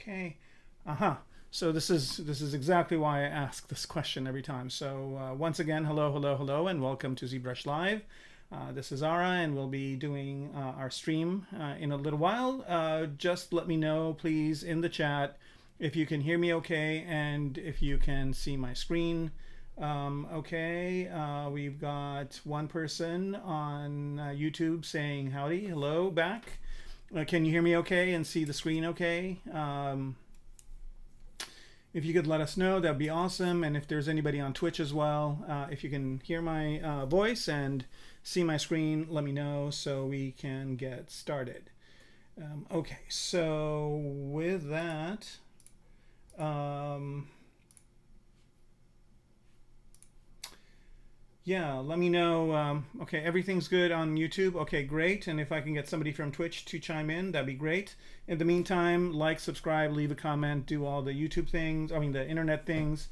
Okay. So this is exactly why I ask this question every time. So once again, hello, hello, hello, and welcome to ZBrush Live. This is Ara, and we'll be doing our stream in a little while. Just let me know, please, in the chat if you can hear me okay and if you can see my screen. Okay, we've got one person on YouTube saying howdy, hello, back. Can you hear me okay and see the screen okay? If you could let us know, that'd be awesome. And if there's anybody on Twitch as well, if you can hear my voice and see my screen, let me know so we can get started. Okay, so with that, yeah, let me know. Okay, everything's good on YouTube. Okay, great. And if I can get somebody from Twitch to chime in, that'd be great. In the meantime, like, subscribe, leave a comment, do all the YouTube things, I mean the internet things.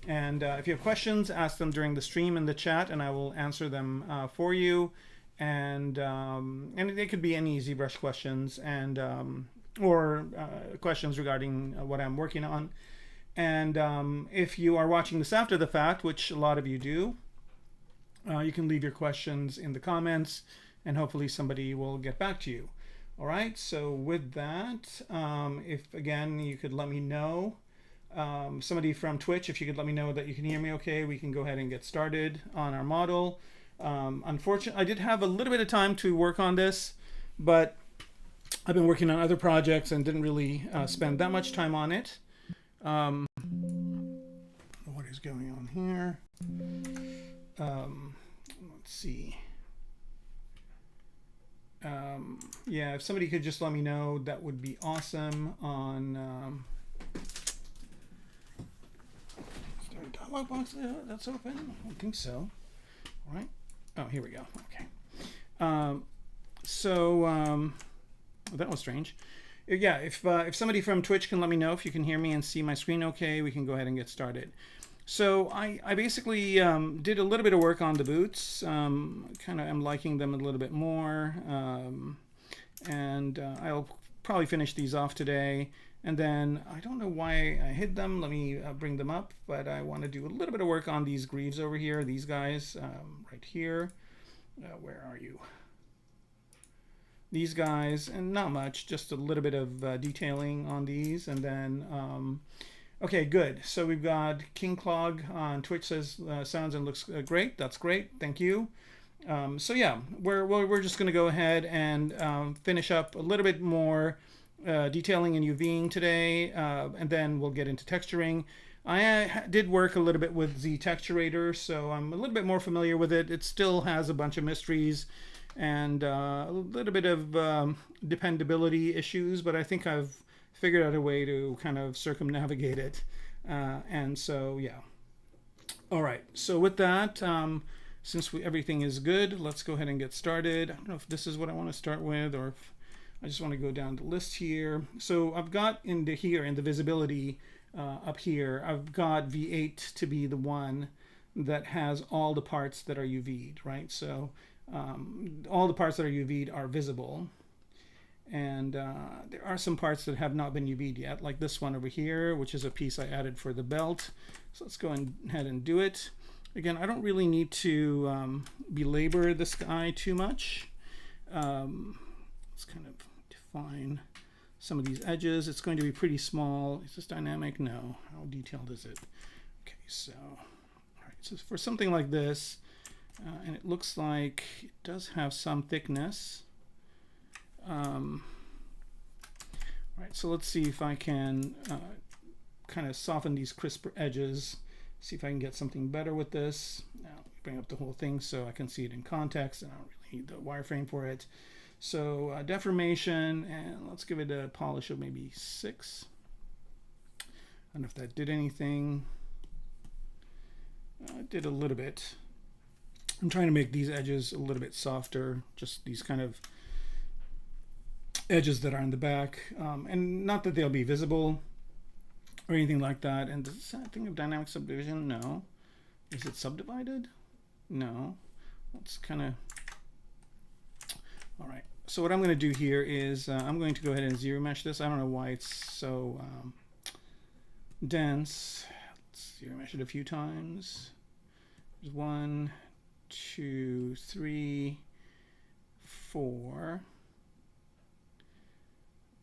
And if you have questions, ask them during the stream in the chat, and I will answer them for you. And they could be any ZBrush questions and or questions regarding what I'm working on. And if you are watching this after the fact, which a lot of you do, you can leave your questions in the comments, and hopefully somebody will get back to you. All right, so with that, if again you could let me know, somebody from Twitch, if you could let me know that you can hear me okay, we can go ahead and get started on our model. Unfortunately, I did have a little bit of time to work on this, but I've been working on other projects and didn't really spend that much time on it. What is going on here? Let's see. Yeah, if somebody could just let me know, that would be awesome. On is there a dialog box that's open? I don't think so. All right. Oh, here we go. Okay. That was strange. Yeah, if somebody from Twitch can let me know if you can hear me and see my screen okay, we can go ahead and get started. So I basically did a little bit of work on the boots. Kind of am liking them a little bit more. And I'll probably finish these off today. And then I don't know why I hid them. Let me bring them up. But I want to do a little bit of work on these greaves over here. These guys right here. Where are you? These guys, and not much, just a little bit of detailing on these. And then... okay, good. So we've got King Clog on Twitch says sounds and looks great. That's great. Thank you. So yeah, we're just going to go ahead and finish up a little bit more detailing and UVing today, and then we'll get into texturing. I did work a little bit with ZTexturator, so I'm a little bit more familiar with it. It still has a bunch of mysteries and a little bit of dependability issues, but I think I've figured out a way to kind of circumnavigate it. And so, yeah. All right. So with that, since everything is good, let's go ahead and get started. I don't know if this is what I want to start with, or if I just want to go down the list here. So I've got in the visibility up here, I've got V8 to be the one that has all the parts that are UV'd, right? So all the parts that are UV'd are visible. And there are some parts that have not been UV'd yet, like this one over here, which is a piece I added for the belt. So let's go ahead and do it. Again, I don't really need to belabor this guy too much. Let's kind of define some of these edges. It's going to be pretty small. Is this dynamic? No. How detailed is it? Okay, so, all right, so for something like this, and it looks like it does have some thickness. All right, so let's see if I can kind of soften these crisper edges, see if I can get something better with this. Now, bring up the whole thing so I can see it in context, and I don't really need the wireframe for it. So deformation, and let's give it a polish of maybe 6. I don't know if that did anything. It did a little bit. I'm trying to make these edges a little bit softer, just these kind of edges that are in the back, and not that they'll be visible or anything like that. And does this have a thing of dynamic subdivision? No. Is it subdivided? No. Let's kind of... All right. So what I'm going to do here is I'm going to go ahead and zero mesh this. I don't know why it's so dense. Let's zero mesh it a few times. There's 1, 2, 3, 4.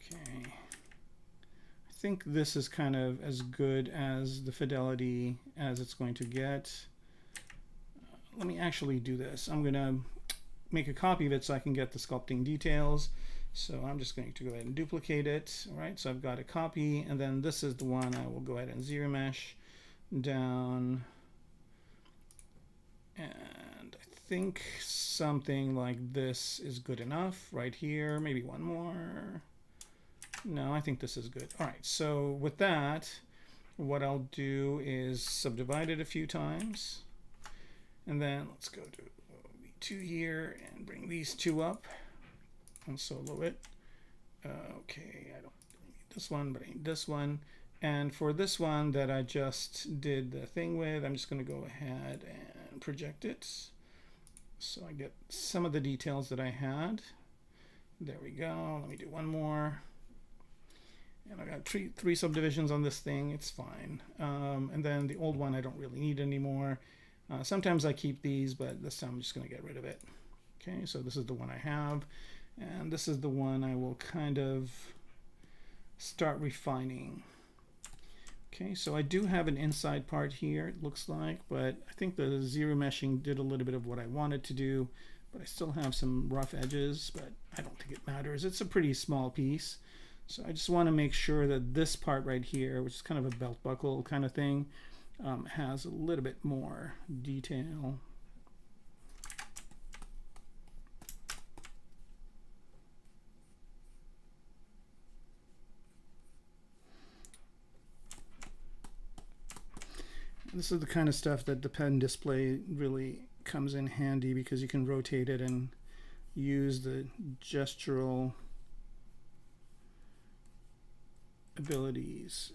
Okay. I think this is kind of as good as the fidelity as it's going to get. Let me actually do this. I'm going to make a copy of it so I can get the sculpting details. So I'm just going to go ahead and duplicate it. All right, so I've got a copy, and then this is the one I will go ahead and zero mesh down. And I think something like this is good enough right here. Maybe one more. No, I think this is good. All right, so with that, what I'll do is subdivide it a few times. And then let's go to V2 here and bring these two up and solo it. Okay, I don't need this one, but I need this one. And for this one that I just did the thing with, I'm just going to go ahead and project it. So I get some of the details that I had. There we go. Let me do one more. And I got three subdivisions on this thing. It's fine. And then the old one I don't really need anymore. Sometimes I keep these, but this time I'm just going to get rid of it. Okay, so this is the one I have. And this is the one I will kind of start refining. Okay, so I do have an inside part here, it looks like, but I think the zero meshing did a little bit of what I wanted to do, but I still have some rough edges, but I don't think it matters. It's a pretty small piece. So I just want to make sure that this part right here, which is kind of a belt buckle kind of thing, has a little bit more detail. This is the kind of stuff that the pen display really comes in handy, because you can rotate it and use the gestural abilities.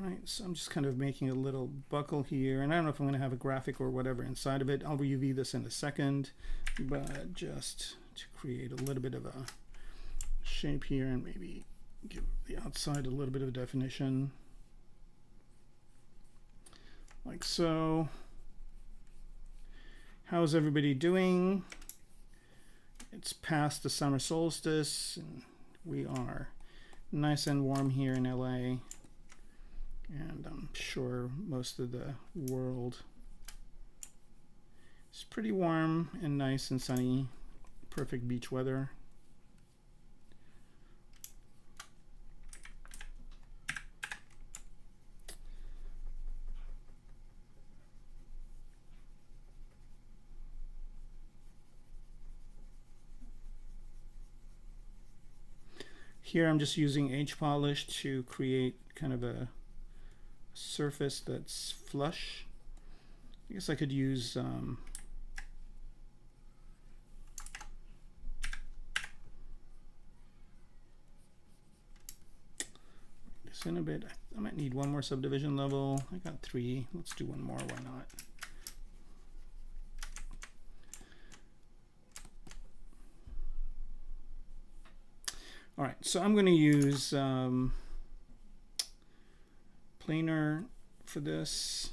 Right, so I'm just kind of making a little buckle here, and I don't know if I'm going to have a graphic or whatever inside of it. I'll UV this in a second, but just to create a little bit of a shape here and maybe give the outside a little bit of definition, like so. How's everybody doing? It's past the summer solstice, and we are nice and warm here in LA, and I'm sure most of the world is pretty warm and nice and sunny, perfect beach weather. Here I'm just using H-polish to create kind of a surface that's flush. I guess I could use this in a bit. I might need one more subdivision level. I got 3. Let's do one more. Why not? All right, so I'm going to use planar for this.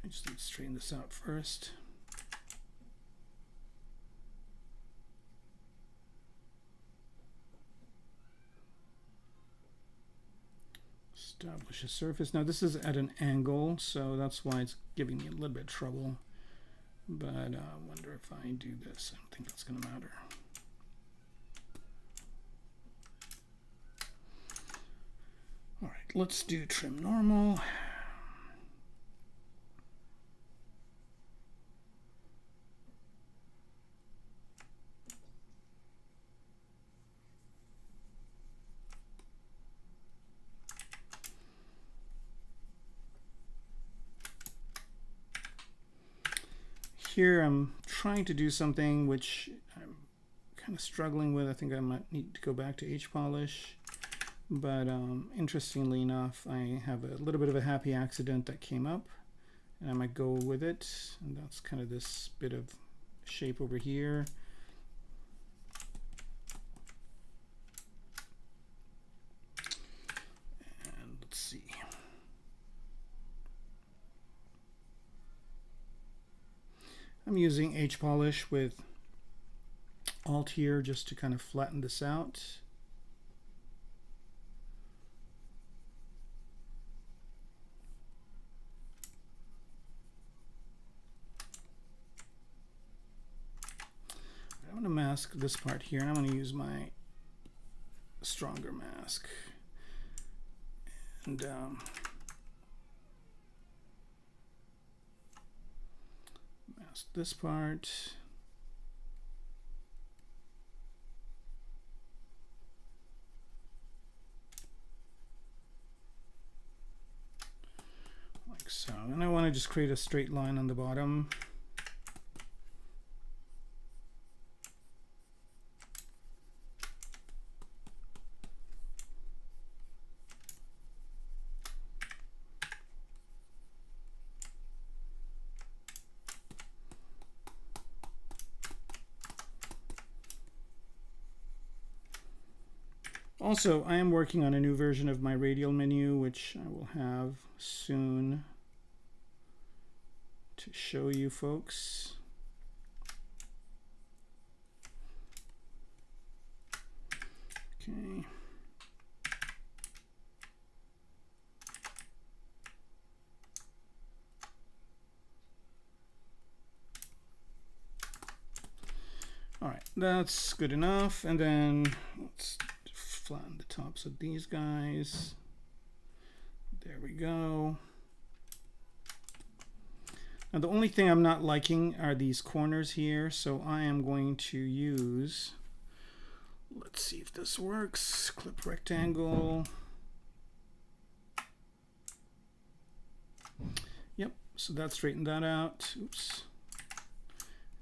I just need to straighten this out first. Establish a surface. Now this is at an angle, so that's why it's giving me a little bit of trouble. But I wonder if I do this. I don't think that's going to matter. All right, let's do trim normal. Here I'm trying to do something which I'm kind of struggling with. I think I might need to go back to H-polish. But interestingly enough, I have a little bit of a happy accident that came up, and I might go with it. And that's kind of this bit of shape over here. And let's see. I'm using H-polish with Alt here just to kind of flatten this out. I'm going to mask this part here. I'm going to use my stronger mask. And mask this part. Like so. And I want to just create a straight line on the bottom. Also, I am working on a new version of my radial menu, which I will have soon to show you folks. Okay. All right, that's good enough. And then let's flatten the tops of these guys. There we go. Now the only thing I'm not liking are these corners here, so I am going to use, let's see if this works, clip rectangle. Yep, so that straightened that out. Oops.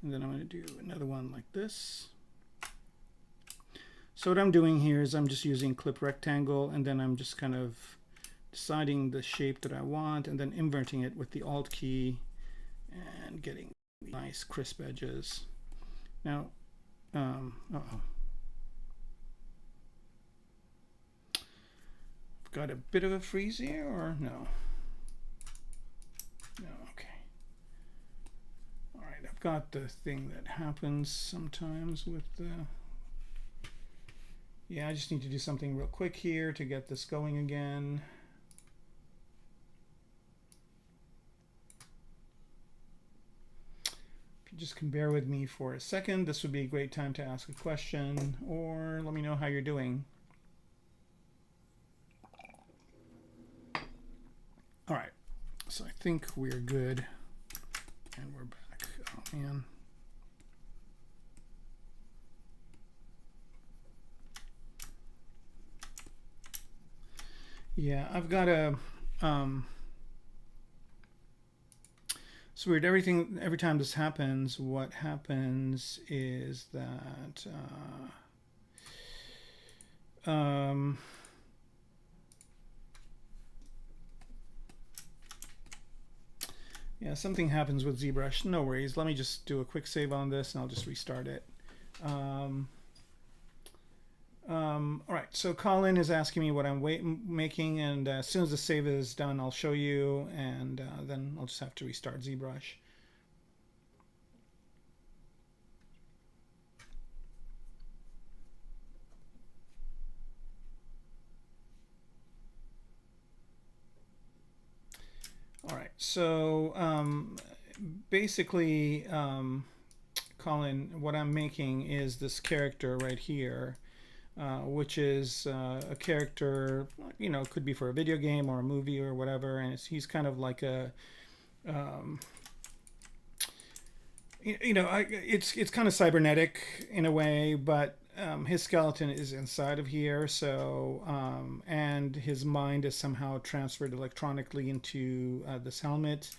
And then I'm going to do another one like this. So what I'm doing here is I'm just using clip rectangle, and then I'm just kind of deciding the shape that I want and then inverting it with the Alt key and getting nice crisp edges. Now, got a bit of a freeze here, or no? No, okay. All right, I've got the thing that happens sometimes with the... Yeah, I just need to do something real quick here to get this going again. just can bear with me for a second, this would be a great time to ask a question or let me know how you're doing. All right, so I think we're good, and we're back. Oh man. Yeah, I've got a it's weird. Every time this happens, what happens is that yeah, something happens with ZBrush. No worries. Let me just do a quick save on this, and I'll just restart it. All right, so Colin is asking me what I'm making, and as soon as the save is done, I'll show you, and then I'll just have to restart ZBrush. All right, so basically, Colin, what I'm making is this character right here. Which is a character, you know, could be for a video game or a movie or whatever, and he's kind of like a, you know, it's kind of cybernetic in a way, but his skeleton is inside of here, so and his mind is somehow transferred electronically into this helmet.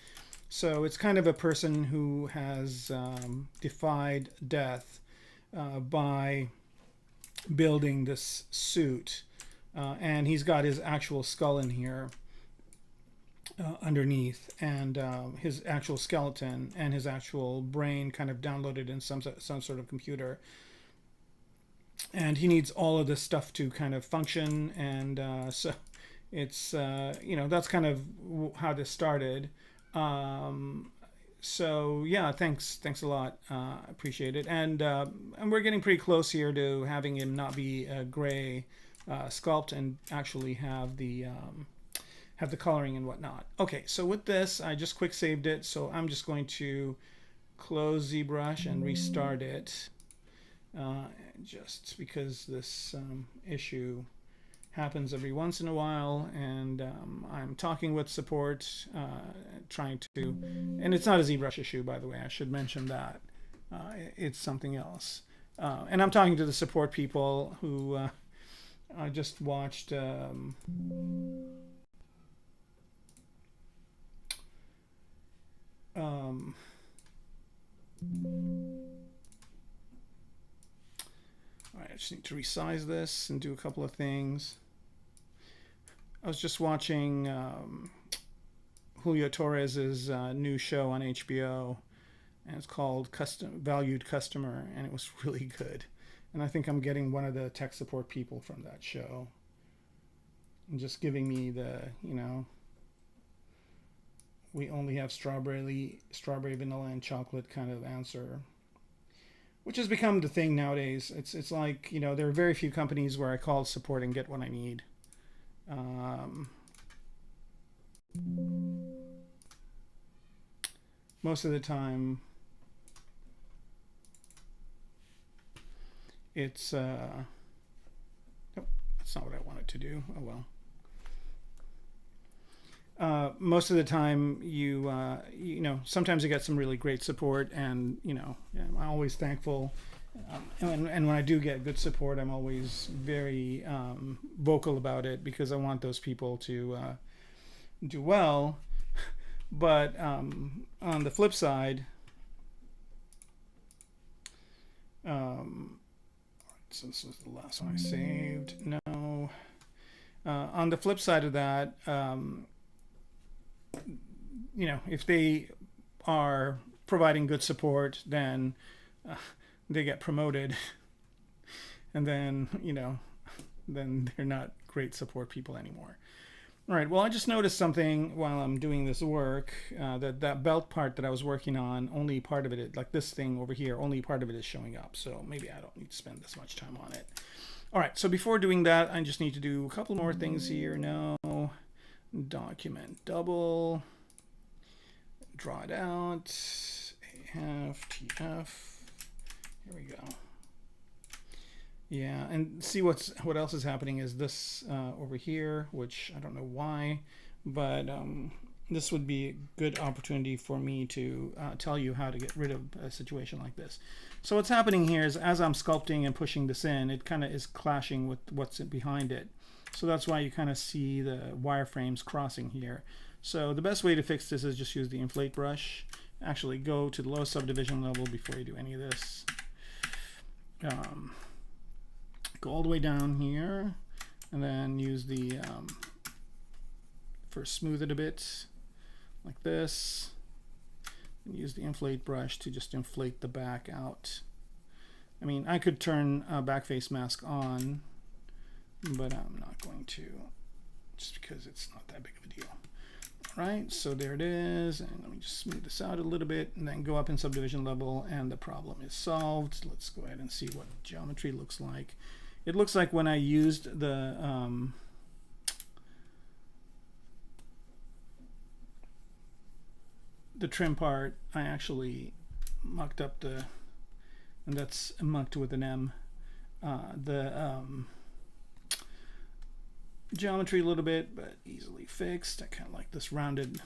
So it's kind of a person who has defied death by building this suit, and he's got his actual skull in here underneath, and his actual skeleton and his actual brain kind of downloaded in some sort of computer, and he needs all of this stuff to kind of function, and so it's you know, that's kind of how this started. So yeah, thanks a lot. Appreciate it. And we're getting pretty close here to having him not be a gray sculpt and actually have the coloring and whatnot. Okay, so with this, I just quick saved it. So I'm just going to close ZBrush and restart it, just because this issue happens every once in a while, and I'm talking with support, trying to, and it's not a ZBrush issue, by the way, I should mention that. It's something else. And I'm talking to the support people who I just watched all right, I just need to resize this and do a couple of things. I was just watching Julio Torres's new show on HBO, and it's called Valued Customer, and it was really good. And I think I'm getting one of the tech support people from that show, and just giving me the, you know, we only have strawberry, vanilla, and chocolate kind of answer, which has become the thing nowadays. It's like, you know, there are very few companies where I call support and get what I need. Most of the time, it's nope, that's not what I wanted to do. Oh well. Most of the time, you know, sometimes you get some really great support, and you know, I'm always thankful. And when I do get good support, I'm always very vocal about it, because I want those people to do well. But on the flip side, so this was the last one I saved. No. On the flip side of that, you know, if they are providing good support, then they get promoted, and then, you know, then they're not great support people anymore. All right, well, I just noticed something while I'm doing this work, that belt part that I was working on, only part of it, like this thing over here, only part of it is showing up, so maybe I don't need to spend this much time on it. All right, so before doing that, I just need to do a couple more things here. No, document double, draw it out, TF. Here we go. Yeah, and see what else is happening is this over here, which I don't know why, but this would be a good opportunity for me to tell you how to get rid of a situation like this. So what's happening here is as I'm sculpting and pushing this in, it kind of is clashing with what's behind it. So that's why you kind of see the wireframes crossing here. So the best way to fix this is just use the inflate brush. Actually go to the lowest subdivision level before you do any of this. Go all the way down here and then use the first smooth it a bit like this, and use the inflate brush to just inflate the back out. I mean, I could turn a back face mask on, but I'm not going to, just because it's not that big of a deal. All right, so there it is, and let me just smooth this out a little bit and then go up in subdivision level, and the problem is solved. Let's go ahead and see what geometry looks like. It looks like when I used the trim part, I actually mucked up the, and that's mucked with an M, the geometry a little bit, but easily fixed. I kind of like this rounded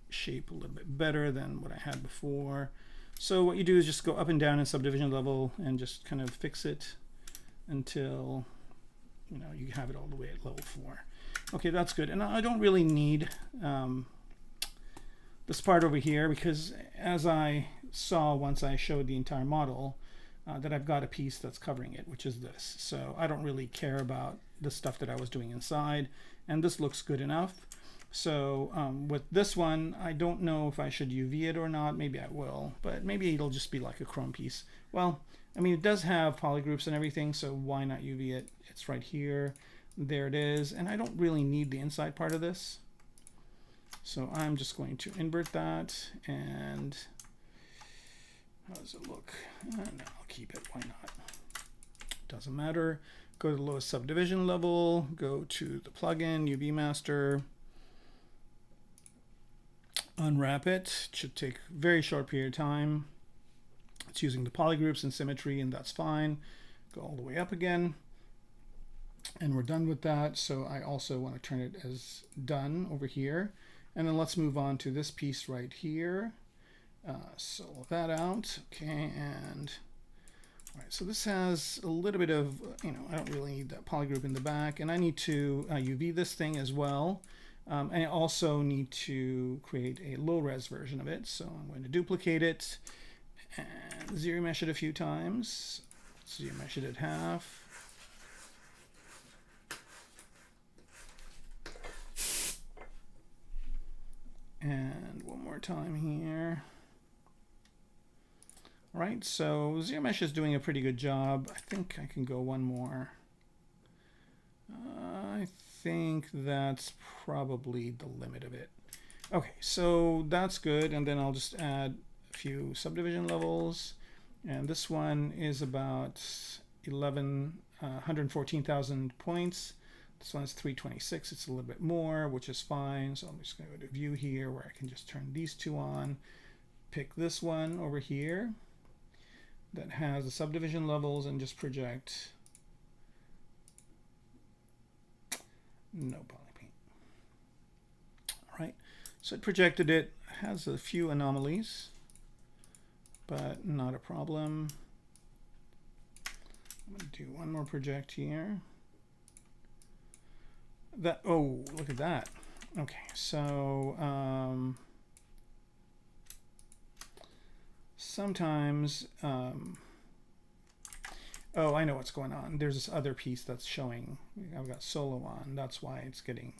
shape a little bit better than what I had before. So what you do is just go up and down in subdivision level and just kind of fix it until you know you have it all the way at level 4. Okay, that's good. And I don't really need this part over here, because as I saw once I showed the entire model, that I've got a piece that's covering it, which is this. So I don't really care about the stuff that I was doing inside, and this looks good enough. So with this one, I don't know if I should UV it or not. Maybe I will, but maybe it'll just be like a chrome piece. Well, I mean, it does have polygroups and everything, so why not UV it? It's right here. There it is. And I don't really need the inside part of this. So I'm just going to invert that, and how does it look? No, I'll keep it. Why not? Doesn't matter. Go to the lowest subdivision level, go to the plugin, UV Master, unwrap it. It should take a very short period of time. It's using the polygroups and symmetry, and that's fine. Go all the way up again, and we're done with that. So I also want to turn it as done over here. And then let's move on to this piece right here. Solo that out. Okay, and all right, so this has a little bit of, you know, I don't really need that polygroup in the back, and I need to UV this thing as well. And I also need to create a low res version of it. So I'm going to duplicate it and zero mesh it a few times. Zero mesh it at half. And one more time here. All right, so zero mesh is doing a pretty good job. I think I can go one more. I think that's probably the limit of it. Okay, so that's good, and then I'll just add a few subdivision levels, and this one is about 114,000 points. This one's 326. It's a little bit more, which is fine. So I'm just going to go to view here, where I can just turn these two on, pick this one over here that has the subdivision levels, and just project no poly paint. All right, so it projected it. Has a few anomalies, but not a problem. I'm going to do one more project here. That, oh, look at that. Okay, so sometimes oh, I know what's going on. There's this other piece that's showing. I've got solo on. That's why it's getting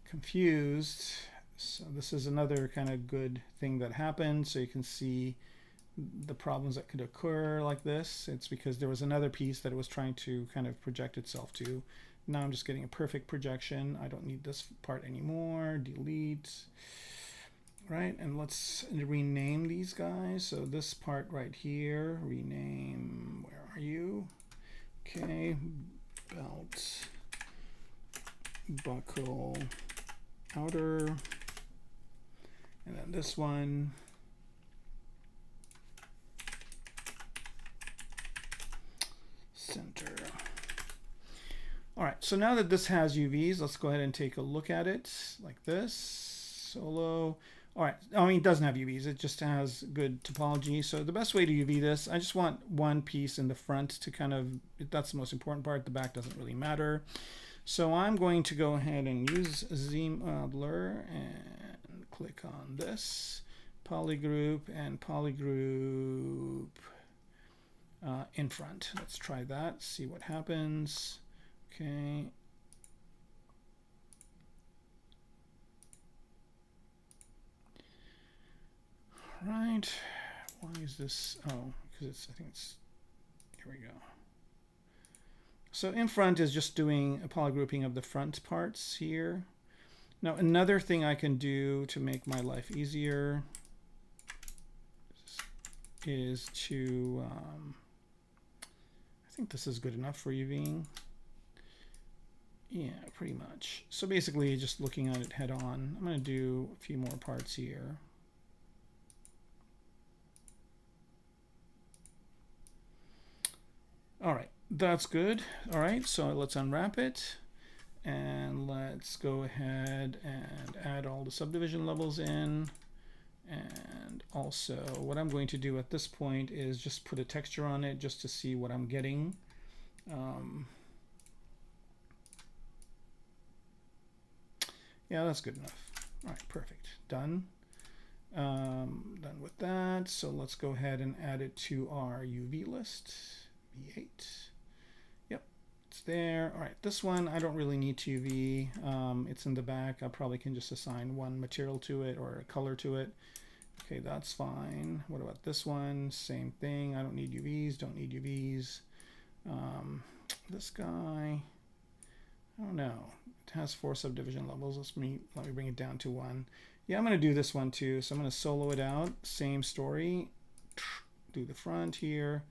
confused. So this is another kind of good thing that happened. So you can see the problems that could occur like this. It's because there was another piece that it was trying to kind of project itself to. Now I'm just getting a perfect projection. I don't need this part anymore. Delete. Right, and let's rename these guys. So this part right here, rename, where are you? Okay, belt, buckle, outer. And then this one, center. All right, so now that this has UVs, let's go ahead and take a look at it like this. Solo. All right, I mean, it doesn't have UVs, it just has good topology. So the best way to UV this, I just want one piece in the front to kind of, that's the most important part. The back doesn't really matter. So I'm going to go ahead and use ZBrush and click on this, polygroup and polygroup in front. Let's try that, see what happens. Okay. Right, why is this? Oh, because it's, I think it's, here we go. So in front is just doing a polygrouping of the front parts here. Now another thing I can do to make my life easier is to, I think this is good enough for UVing. Yeah, pretty much. So basically just looking at it head on. I'm going to do a few more parts here. All right, that's good. All right, so let's unwrap it and let's go ahead and add all the subdivision levels in. And also what I'm going to do at this point is just put a texture on it just to see what I'm getting. Yeah, that's good enough. All right, perfect, done. Done with that. So let's go ahead and add it to our UV list. V8. Yep, it's there. All right, this one I don't really need to UV. It's in the back. I probably can just assign one material to it or a color to it. Okay, that's fine. What about this one? Same thing. I don't need UVs. Don't need UVs. This guy, I don't know. It has 4 subdivision levels. Let me bring it down to 1. Yeah, I'm going to do this one too. So I'm going to solo it out. Same story. Do the front here.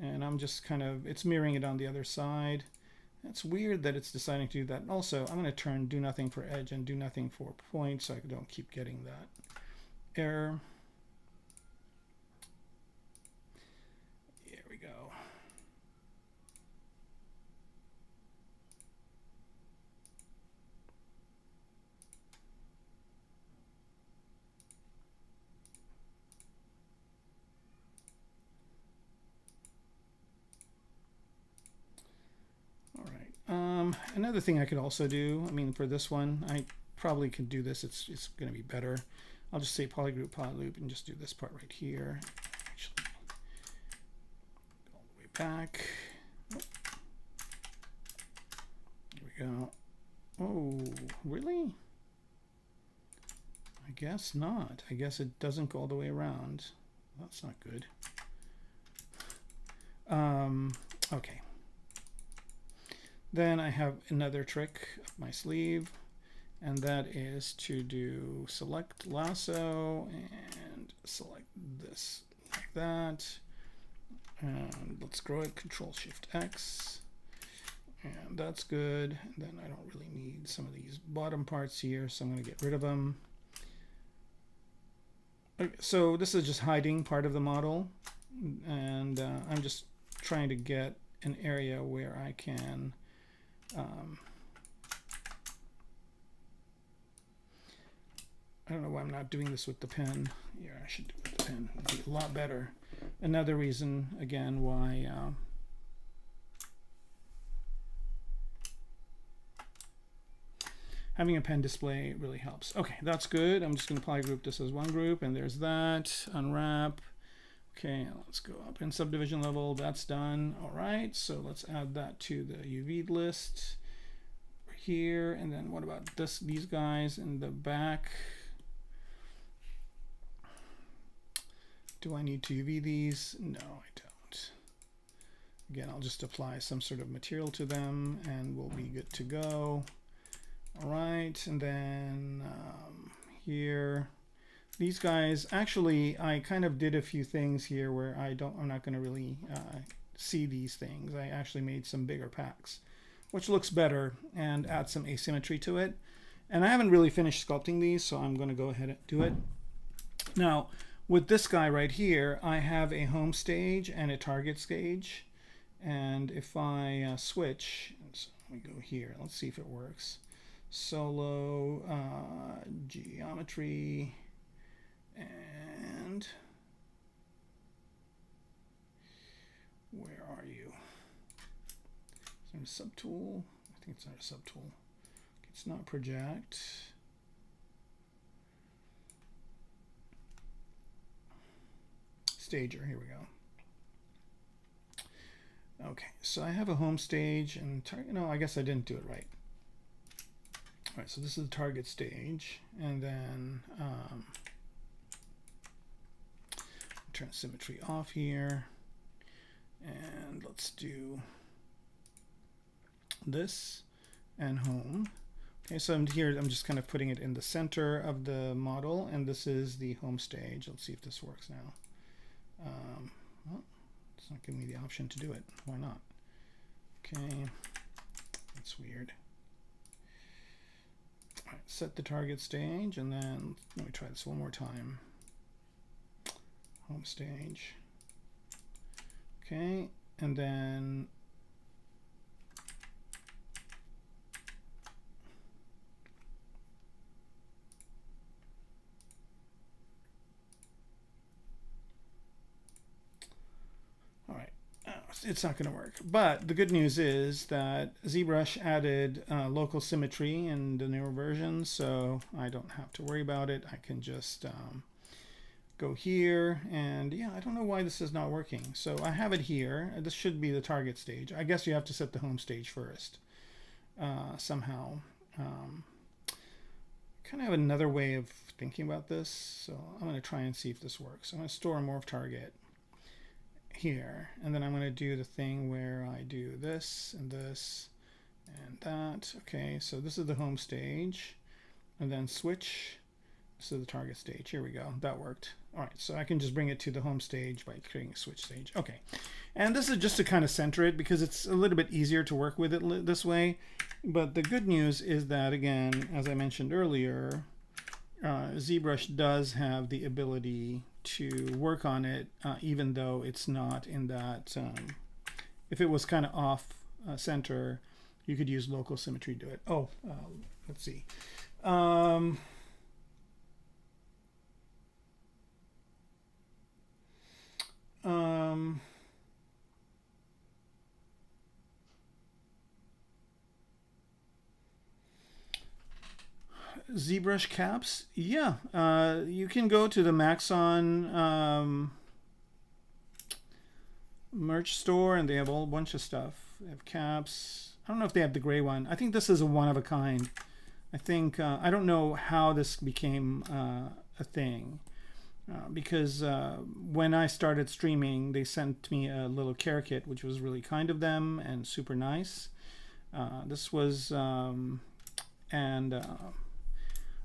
And I'm just kind of, it's mirroring it on the other side. It's weird that it's deciding to do that. Also, I'm going to turn do nothing for edge and do nothing for point so I don't keep getting that error. Here we go. Another thing I could also do, I mean, for this one, I probably could do this. It's going to be better. I'll just say polygroup, polyloop, and just do this part right here. Actually, go all the way back. Here we go. Oh, really? I guess not. I guess it doesn't go all the way around. That's not good. Okay. Then I have another trick up my sleeve, and that is to do select lasso and select this like that. And let's grow it, Control-Shift-X. And that's good. And then I don't really need some of these bottom parts here, so I'm going to get rid of them. Okay, so this is just hiding part of the model, and I'm just trying to get an area where I can I don't know why I'm not doing this with the pen. Yeah, I should do it with the pen. It'd be a lot better. Another reason, again, why having a pen display really helps. Okay, that's good. I'm just going to polygroup this as one group, and there's that. Unwrap. Okay, let's go up in subdivision level. That's done. All right, so let's add that to the UV list here. And then what about these guys in the back? Do I need to UV these? No, I don't. Again, I'll just apply some sort of material to them and we'll be good to go. All right, and then here. These guys, actually, I kind of did a few things here where I'm not going to really see these things. I actually made some bigger packs, which looks better and add some asymmetry to it. And I haven't really finished sculpting these, so I'm going to go ahead and do it. Now, with this guy right here, I have a home stage and a target stage. And if I switch, so we go here, let's see if it works. Solo, geometry, and where are you? Is there a subtool? I think it's not a subtool. It's not project. Stager, here we go. Okay, so I have a home stage and target. No, I guess I didn't do it right. All right, so this is the target stage, and then turn symmetry off here, and let's do this and home. Okay, so I'm here. I'm just kind of putting it in the center of the model, and this is the home stage. Let's see if this works now. Well, it's not giving me the option to do it. Why not? Okay, that's weird. All right, set the target stage, and then let me try this one more time. Home stage. Okay, and then it's not going to work. But the good news is that ZBrush added local symmetry in the newer version, so I don't have to worry about it. I can just go here, and yeah, I don't know why this is not working. So I have it here. This should be the target stage. I guess you have to set the home stage first somehow. Kind of have another way of thinking about this, so I'm going to try and see if this works. I'm going to store a morph target here, and then I'm going to do the thing where I do this and this and that. Okay, so this is the home stage, and then switch to the target stage. Here we go. That worked. All right, so I can just bring it to the home stage by creating a switch stage. Okay, and this is just to kind of center it because it's a little bit easier to work with it this way. But the good news is that, again, as I mentioned earlier, ZBrush does have the ability to work on it, even though it's not in that. If it was kind of off center, you could use local symmetry to do it. Oh, let's see. ZBrush caps, yeah, you can go to the Maxon merch store, and they have a whole bunch of stuff. They have caps. I don't know if they have the gray one. I think this is a one of a kind. I think I don't know how this became a thing, because when I started streaming, they sent me a little care kit, which was really kind of them and super nice. This was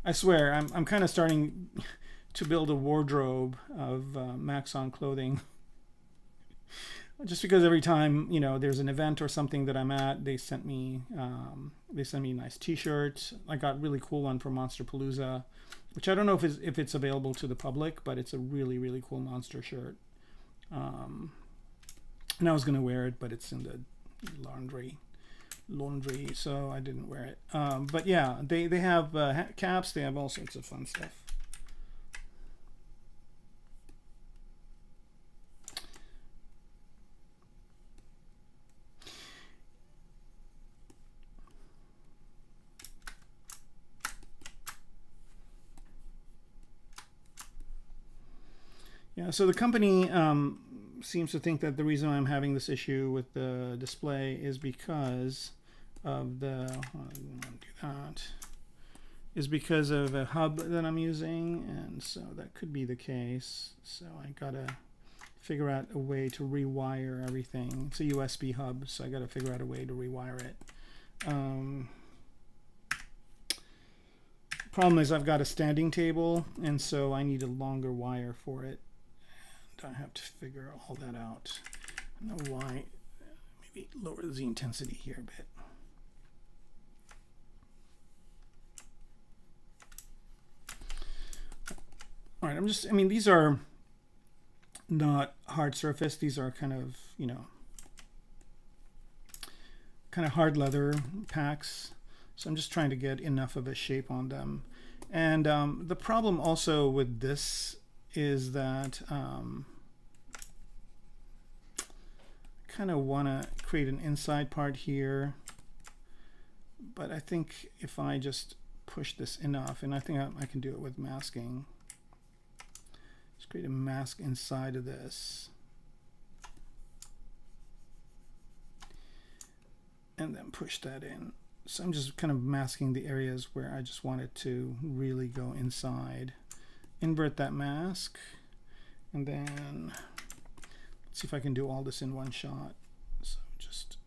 I swear, I'm kind of starting to build a wardrobe of Maxon clothing. Just because every time, you know, there's an event or something that I'm at, they send me a nice T-shirt. I got a really cool one for Monsterpalooza, which I don't know if it's available to the public, but it's a really, really cool monster shirt. And I was gonna wear it, but it's in the laundry, so I didn't wear it. But yeah, they have caps. They have all sorts of fun stuff. Yeah, so the company seems to think that the reason I'm having this issue with the display is because of is because of a hub that I'm using, and so that could be the case. So I gotta figure out a way to rewire everything. It's a USB hub, so I gotta figure out a way to rewire it. Problem is I've got a standing table, and so I need a longer wire for it. I have to figure all that out. I don't know why. Maybe lower the intensity here a bit. All right, I mean, these are not hard surface. These are kind of, you know, kind of hard leather packs. So I'm just trying to get enough of a shape on them. And the problem also with this is that kind of want to create an inside part here, but I think if I just push this enough, and I think I can do it with masking, just create a mask inside of this and then push that in. So I'm just kind of masking the areas where I just want it to really go inside. Invert that mask, and then let's see if I can do all this in one shot. So just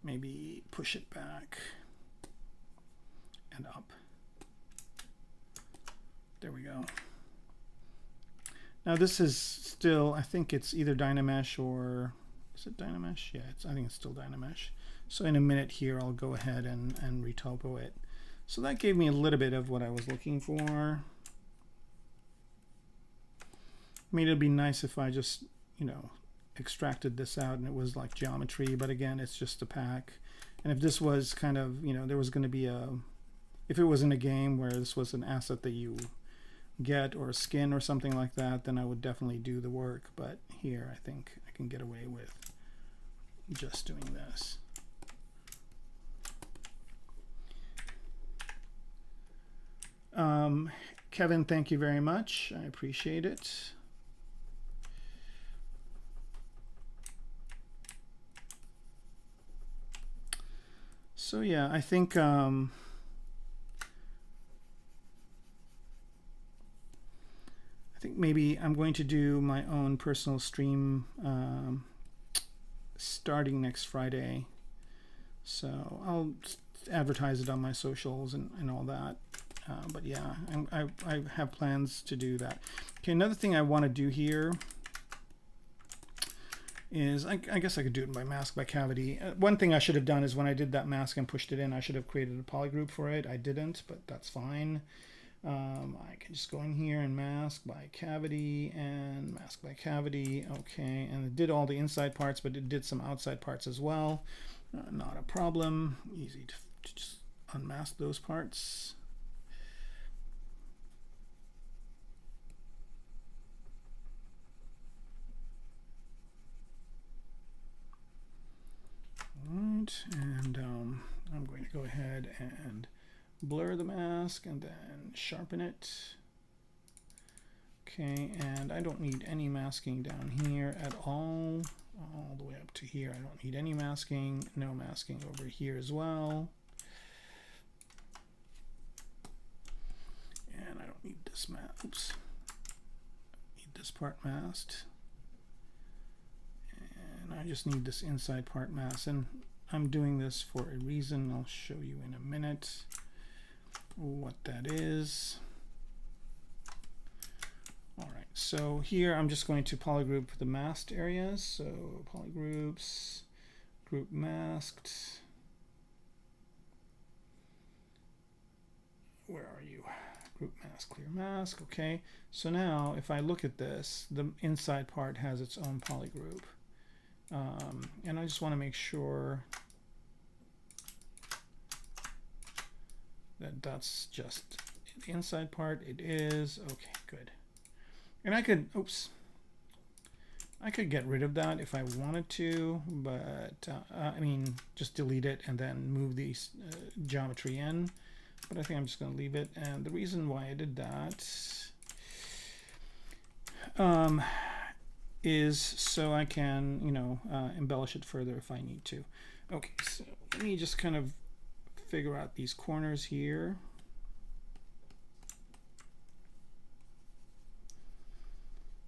maybe push it back and up. There we go. Now this is still, I think it's either Dynamesh or, is it Dynamesh? Yeah, I think it's still Dynamesh. So in a minute here, I'll go ahead and retopo it. So that gave me a little bit of what I was looking for. I mean, it'd be nice if I just, you know, extracted this out and it was like geometry, but again, it's just a pack. And if this was kind of, you know, there was going to be a, if it was in a game where this was an asset that you get or a skin or something like that, then I would definitely do the work. But here, I think I can get away with just doing this. Kevin, thank you very much. I appreciate it. So yeah, I think maybe I'm going to do my own personal stream starting next Friday. So I'll advertise it on my socials and all that. But yeah, I have plans to do that. Okay, another thing I want to do here is, I guess I could do it by mask by cavity. One thing I should have done is when I did that mask and pushed it in, I should have created a polygroup for it. I didn't, but that's fine. I can just go in here and mask by cavity and mask by cavity. Okay, and it did all the inside parts, but it did some outside parts as well. Not a problem. Easy to just unmask those parts. Right, and I'm going to go ahead and blur the mask and then sharpen it. Okay, and I don't need any masking down here at all the way up to here. I don't need any masking, no masking over here as well. And I don't need this mask. Oops. Need this part masked. And I just need this inside part masked. And I'm doing this for a reason. I'll show you in a minute what that is. All right, so here I'm just going to polygroup the masked areas. So polygroups, group masked. Where are you? Group mask, clear mask. Okay, so now if I look at this, the inside part has its own polygroup. And I just want to make sure that that's just the inside part. It is. Okay, good. And I could, oops, I could get rid of that if I wanted to, but I mean, just delete it and then move the geometry in. But I think I'm just going to leave it. And the reason why I did that is so I can, you know, embellish it further if I need to. Okay, so let me just kind of figure out these corners here.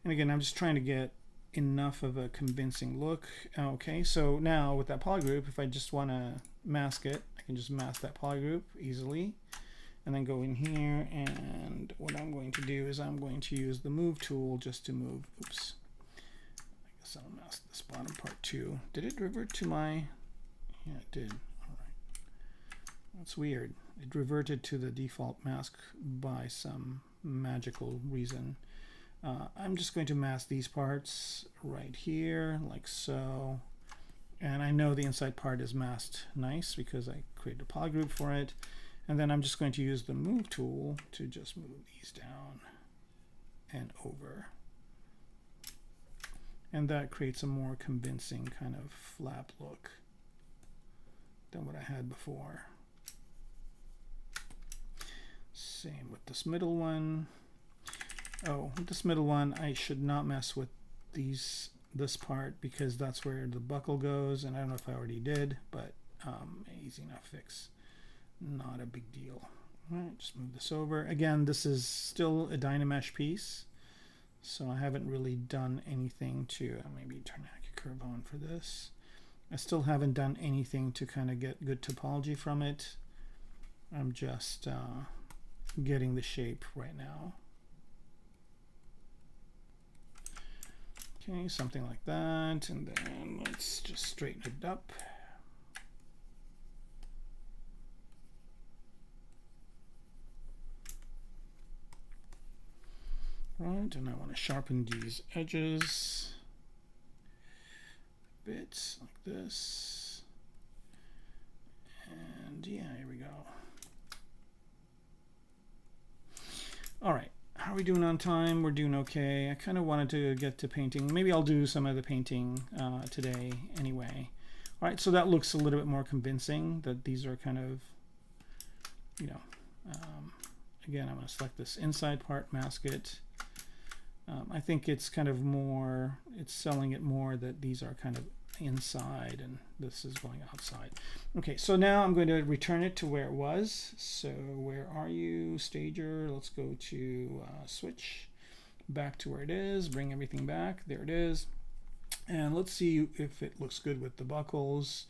And again, I'm just trying to get enough of a convincing look. Okay, so now with that polygroup, if I just want to mask it, I can just mask that polygroup easily. And then go in here, and what I'm going to do is I'm going to use the move tool just to move. Oops. I guess I'll mask this bottom part too. Did it revert to my? Yeah, it did. All right. That's weird. It reverted to the default mask by some magical reason. I'm just going to mask these parts right here, like so. And I know the inside part is masked nice because I created a polygroup for it. And then I'm just going to use the move tool to just move these down and over. And that creates a more convincing kind of flap look than what I had before. Same with this middle one. Oh, with this middle one, I should not mess with this part because that's where the buckle goes, and I don't know if I already did, but easy enough fix. Not a big deal. All right, just move this over. Again, this is still a Dynamesh piece, so I haven't really done anything to maybe turn a curve on for this. I still haven't done anything to kind of get good topology from it. I'm just getting the shape right now. Okay, something like that, and then let's just straighten it up. Right, and I want to sharpen these edges a bit like this. And yeah, here we go. All right. How are we doing on time? We're doing okay. I kind of wanted to get to painting. Maybe I'll do some of the painting today anyway. All right, so that looks a little bit more convincing that these are kind of, you know, again, I'm going to select this inside part, mask it. I think it's kind of more, it's selling it more that these are kind of inside and this is going outside. Okay, so now I'm going to return it to where it was. So where are you, stager? Let's go to switch back to where it is, bring everything back. There it is. And let's see if it looks good with the buckles.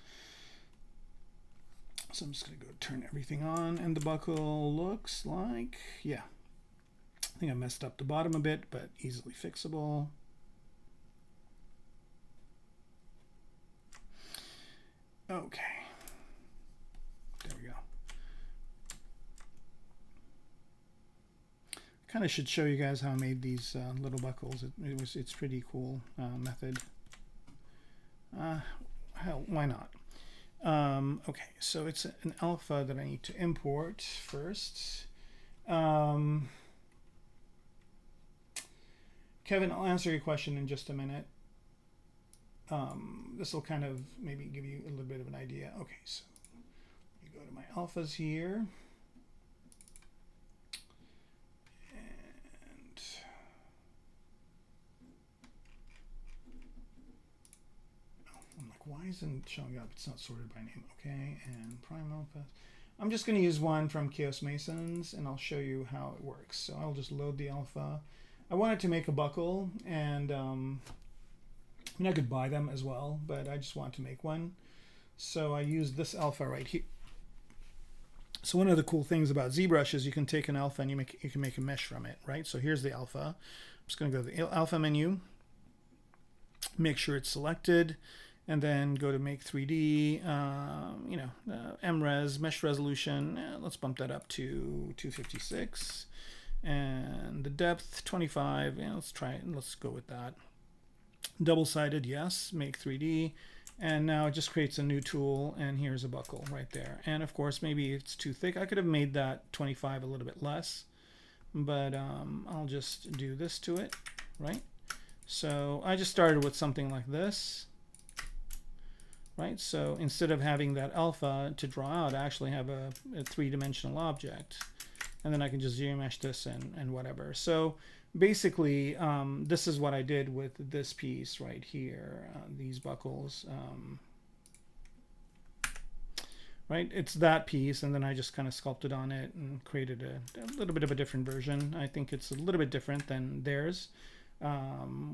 So I'm just going to go turn everything on, and the buckle looks like, yeah, I think I messed up the bottom a bit, but easily fixable. Okay, there we go. Kind of should show you guys how I made these little buckles. It's pretty cool method. Hell, why not? Okay, so it's an alpha that I need to import first. Kevin, I'll answer your question in just a minute. This will kind of maybe give you a little bit of an idea. Okay, so you go to my alphas here. And I'm like, why isn't it showing up? It's not sorted by name. Okay, and prime alpha. I'm just going to use one from Chaos Masons, and I'll show you how it works. So I'll just load the alpha. I wanted to make a buckle, and I mean, I could buy them as well, but I just want to make one. So I use this alpha right here. So one of the cool things about ZBrush is you can take an alpha and you can make a mesh from it, right? So here's the alpha. I'm just going to go to the alpha menu, make sure it's selected, and then go to make 3D, you know, MRes, mesh resolution. Let's bump that up to 256, and the depth 25. Yeah, let's try it and let's go with that. Double-sided, yes, make 3D, and now it just creates a new tool, and here's a buckle right there. And of course, maybe it's too thick. I could have made that 25 a little bit less, but I'll just do this to it, right? So I just started with something like this, right? So instead of having that alpha to draw out, I actually have a three-dimensional object, and then I can just zero mesh this and whatever. So basically, this is what I did with this piece right here, these buckles. Right, it's that piece, and then I just kind of sculpted on it and created a little bit of a different version. I think it's a little bit different than theirs,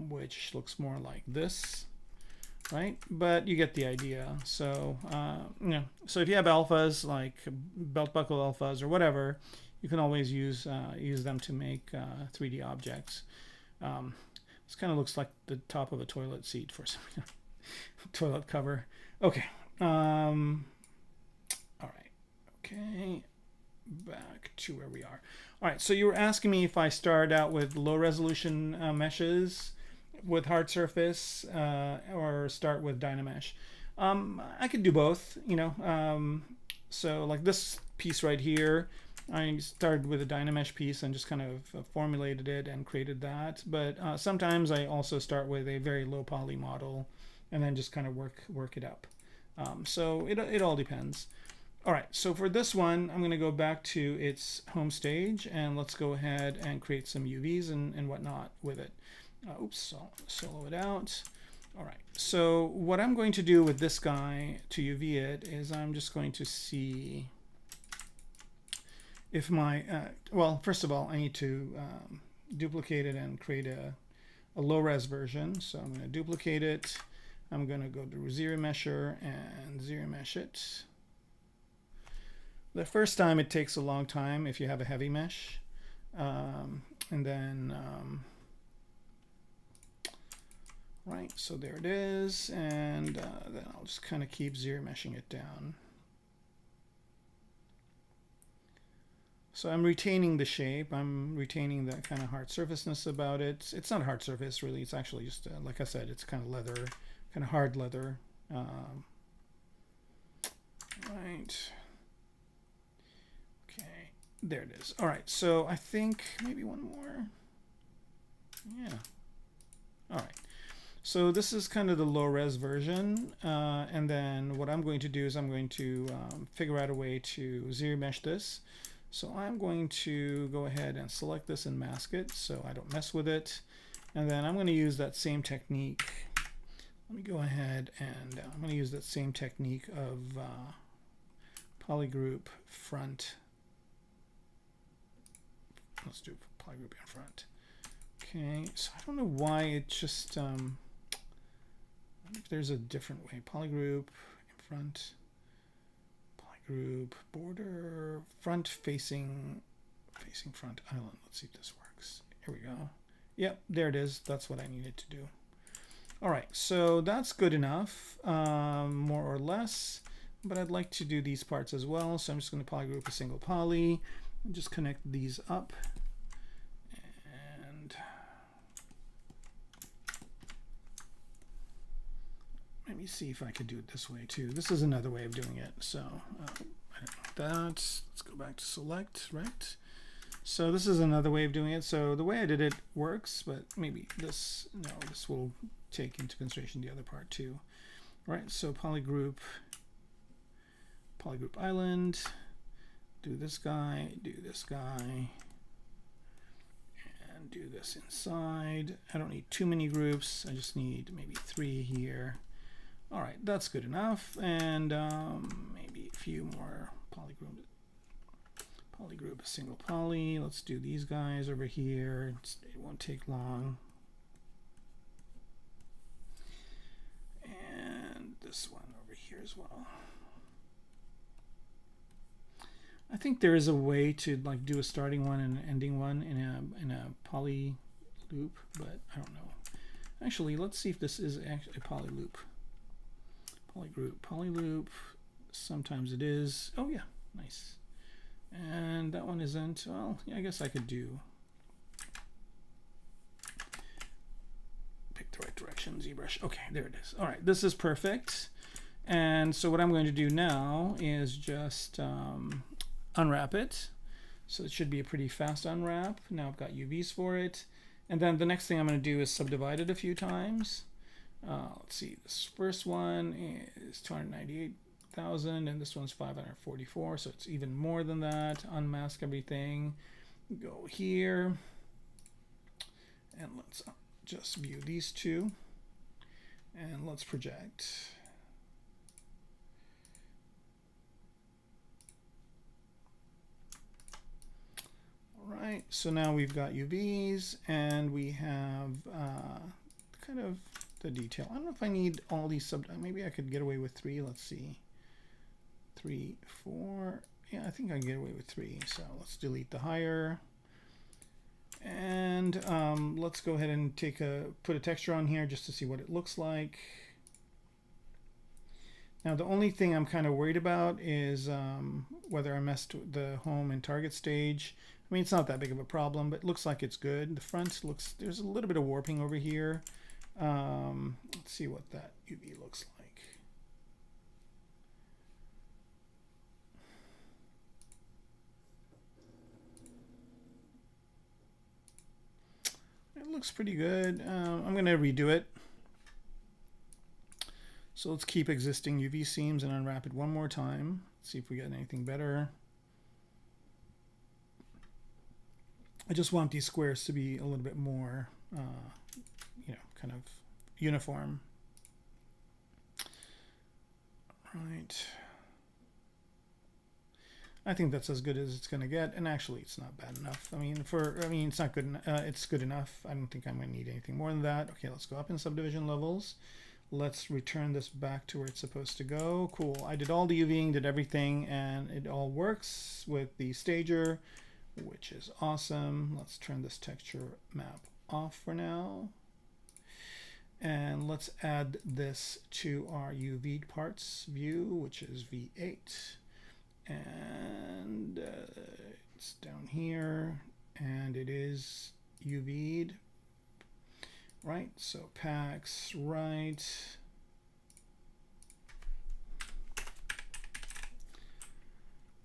which looks more like this, right? But you get the idea. So, you know, so if you have alphas like belt buckle alphas or whatever, you can always use them to make 3D objects. This kind of looks like the top of a toilet seat for some toilet cover. Okay. All right. Okay. Back to where we are. All right. So you were asking me if I start out with low resolution meshes with hard surface or start with Dynamesh. I could do both, you know. So like this piece right here, I started with a Dynamesh piece and just kind of formulated it and created that. But sometimes I also start with a very low poly model and then just kind of work it up. So it all depends. All right, so for this one, I'm going to go back to its home stage and let's go ahead and create some UVs and whatnot with it. Oops, I'll solo it out. All right, so what I'm going to do with this guy to UV it is I'm just going to see if my, well, first of all, I need to duplicate it and create a low-res version. So I'm going to duplicate it. I'm going to go to ZRemesher and ZRemesh it. The first time it takes a long time if you have a heavy mesh. And then, right, so there it is. And then I'll just kind of keep ZRemeshing it down. So I'm retaining the shape. I'm retaining that kind of hard surfaceness about it. It's not a hard surface, really. It's actually just, like I said, it's kind of leather, kind of hard leather. Right. Okay, there it is. All right, so I think maybe one more. Yeah. All right. So this is kind of the low-res version. And then what I'm going to do is I'm going to figure out a way to ZRemesh this. So I'm going to go ahead and select this and mask it so I don't mess with it. And then I'm going to use that same technique. Let me go ahead and I'm going to use that same technique of polygroup front. Let's do polygroup in front. Okay, so I don't know why it just, I wonder if there's a different way. Polygroup in front. Group border front facing front island. Let's see if this works. Here we go. Yep, there it is. That's what I needed to do. All right, so that's good enough, more or less, but I'd like to do these parts as well. So I'm just going to polygroup a single poly and just connect these up. And let me see if I could do it this way too. This is another way of doing it. So I don't want that. Let's go back to select, right? So this is another way of doing it. So the way I did it works, but maybe this, no, this will take into consideration the other part too. All right, so polygroup island, do this guy, and do this inside. I don't need too many groups. I just need maybe 3 here. All right, that's good enough. And maybe a few more polygroup a single poly. Let's do these guys over here. It won't take long. And this one over here as well. I think there is a way to like do a starting one and an ending one in a poly loop, but I don't know. Actually, let's see if this is actually a poly loop. Polygroup, poly loop. Sometimes it is. Oh yeah, nice. And that one isn't. Well, yeah, I guess I could do. Pick the right direction, ZBrush. Okay, there it is. All right, this is perfect. And so what I'm going to do now is just unwrap it. So it should be a pretty fast unwrap. Now I've got UVs for it. And then the next thing I'm going to do is subdivide it a few times. Let's see, this first one is 298,000 and this one's 544, so it's even more than that. Unmask everything, go here, and let's just view these two, and let's project. All right, so now we've got UVs and we have kind of the detail. I don't know if I need all these maybe I could get away with 3. Let's see. 3, 4. Yeah, I think I can get away with 3. So let's delete the higher. And let's go ahead and put a texture on here just to see what it looks like. Now the only thing I'm kind of worried about is whether I messed with the home and target stage. I mean, it's not that big of a problem, but it looks like it's good. The front looks, there's a little bit of warping over here. Let's see what that UV looks like. looks pretty good. I'm going to redo it. So let's keep existing UV seams and unwrap it one more time. See if we get anything better. I just want these squares to be a little bit more, you know, kind of uniform. Right. I think that's as good as it's going to get, and actually, it's not bad enough. I mean, it's not good. It's good enough. I don't think I'm going to need anything more than that. Okay, let's go up in subdivision levels. Let's return this back to where it's supposed to go. Cool. I did all the UVing, did everything, and it all works with the stager, which is awesome. Let's turn this texture map off for now. And let's add this to our UV parts view, which is V8. And it's down here, and it is UV'd. Right, so packs, right.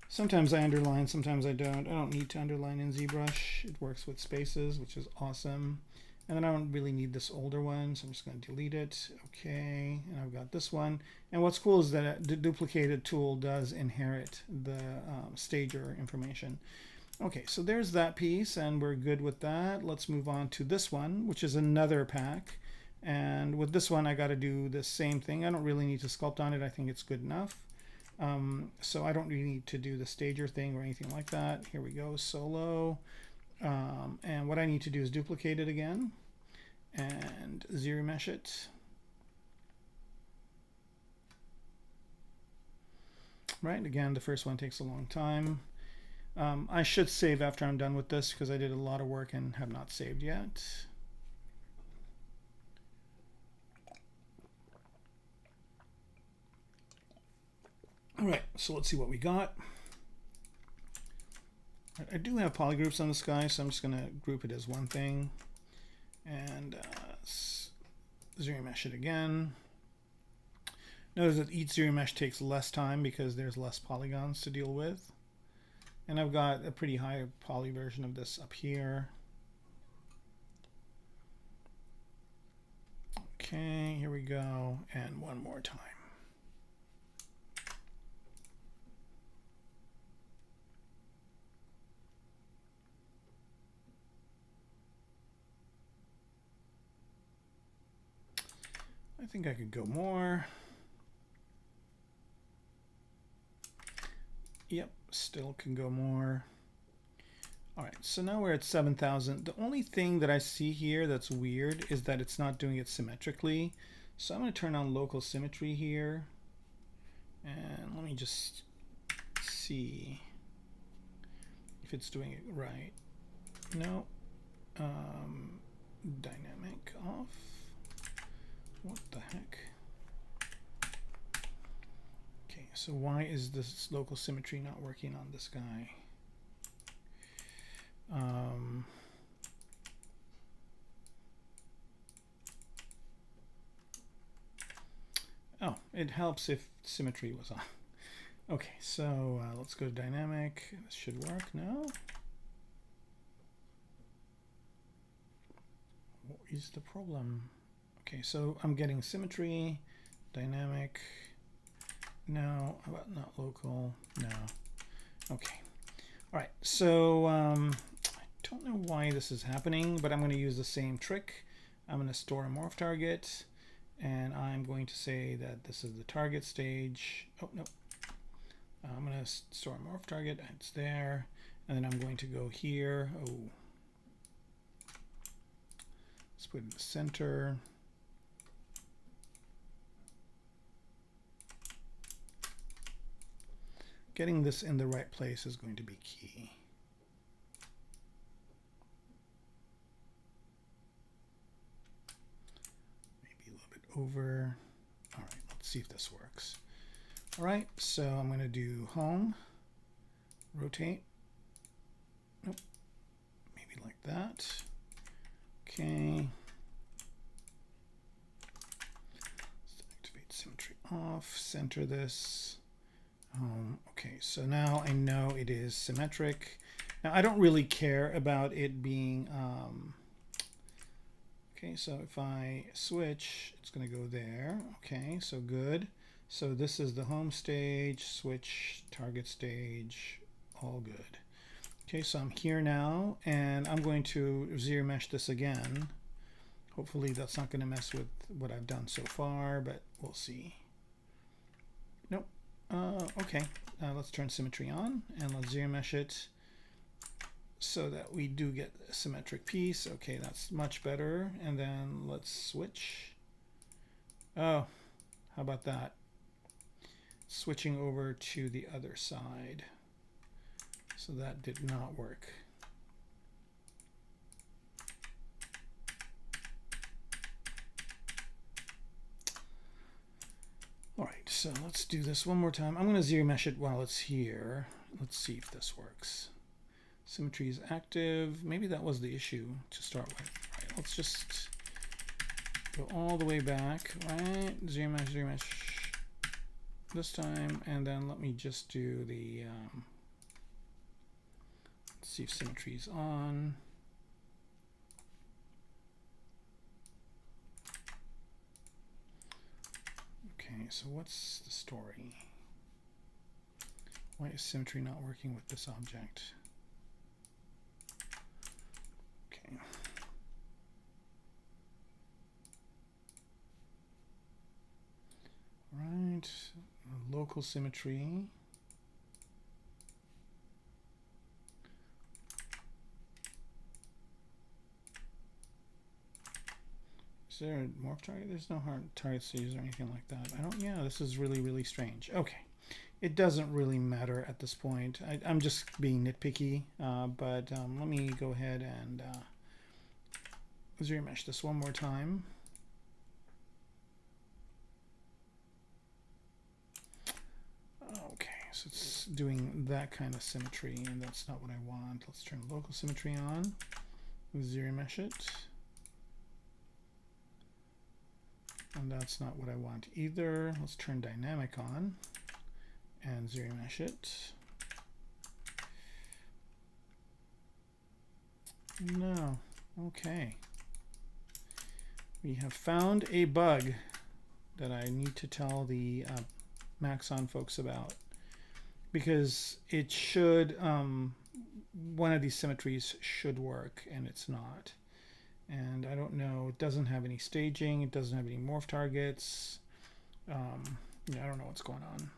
Sometimes I underline, sometimes I don't. I don't need to underline in ZBrush. It works with spaces, which is awesome. And then I don't really need this older one, so I'm just going to delete it. Okay, and I've got this one. And what's cool is that the duplicated tool does inherit the stager information. Okay, so there's that piece, and we're good with that. Let's move on to this one, which is another pack. And with this one, I got to do the same thing. I don't really need to sculpt on it. I think it's good enough. So I don't really need to do the stager thing or anything like that. Here we go, solo. And what I need to do is duplicate it again and ZRemesh it. Right, again, the first one takes a long time. I should save after I'm done with this because I did a lot of work and have not saved yet. All right, so let's see what we got. I do have polygroups on the sky, so I'm just going to group it as one thing and ZRemesh it again. Notice that each ZRemesh takes less time because there's less polygons to deal with. And I've got a pretty high poly version of this up here. Okay, here we go. And one more time. I think I could go more. Yep, still can go more. All right, so now we're at 7,000. The only thing that I see here that's weird is that it's not doing it symmetrically. So I'm going to turn on local symmetry here. And let me just see if it's doing it right. No. Dynamic off. What the heck? Okay, so why is this local symmetry not working on this guy? Oh, it helps if symmetry was on. Okay, so let's go to dynamic. This should work now. What is the problem? Okay, so I'm getting symmetry, dynamic. No, how about not local? No. Okay. All right, so I don't know why this is happening, but I'm going to use the same trick. I'm going to store a morph target, and I'm going to say that this is the target stage. Oh, no. I'm going to store a morph target. It's there. And then I'm going to go here. Oh. Let's put it in the center. Getting this in the right place is going to be key. Maybe a little bit over. All right, let's see if this works. All right, so I'm going to do home, rotate. Nope, maybe like that. Okay. Let's activate symmetry off, center this. Okay, so now I know it is symmetric. Now I don't really care about it being Okay, so if I switch, it's going to go there. Okay, so good. So this is the home stage, switch, target stage, all good. Okay, so I'm here now, and I'm going to ZBrush this again. Hopefully that's not going to mess with what I've done so far, but we'll see. Nope. Okay, let's turn symmetry on, and let's ZBrush it so that we do get a symmetric piece. Okay, that's much better. And then let's switch. Oh, how about that? Switching over to the other side. So that did not work. All right, so let's do this one more time. I'm going to ZBrush it while it's here. Let's see if this works. Symmetry is active. Maybe that was the issue to start with. Right, let's just go all the way back. Right, ZBrush this time, and then let me just do the. Let's see if symmetry is on. Okay, so what's the story? Why is symmetry not working with this object? Okay. Right, local symmetry. Is there a morph target? There's no hard targets to use or anything like that. I don't, yeah, this is really, really strange. Okay. It doesn't really matter at this point. I'm just being nitpicky, but let me go ahead and ZBrush this one more time. Okay, so it's doing that kind of symmetry, and that's not what I want. Let's turn local symmetry on. ZBrush it. And that's not what I want either. Let's turn dynamic on and ZBrush it. No. Okay. We have found a bug that I need to tell the Maxon folks about, because it should, one of these symmetries should work, and it's not. And I don't know, it doesn't have any staging, it doesn't have any morph targets. Yeah, I don't know what's going on.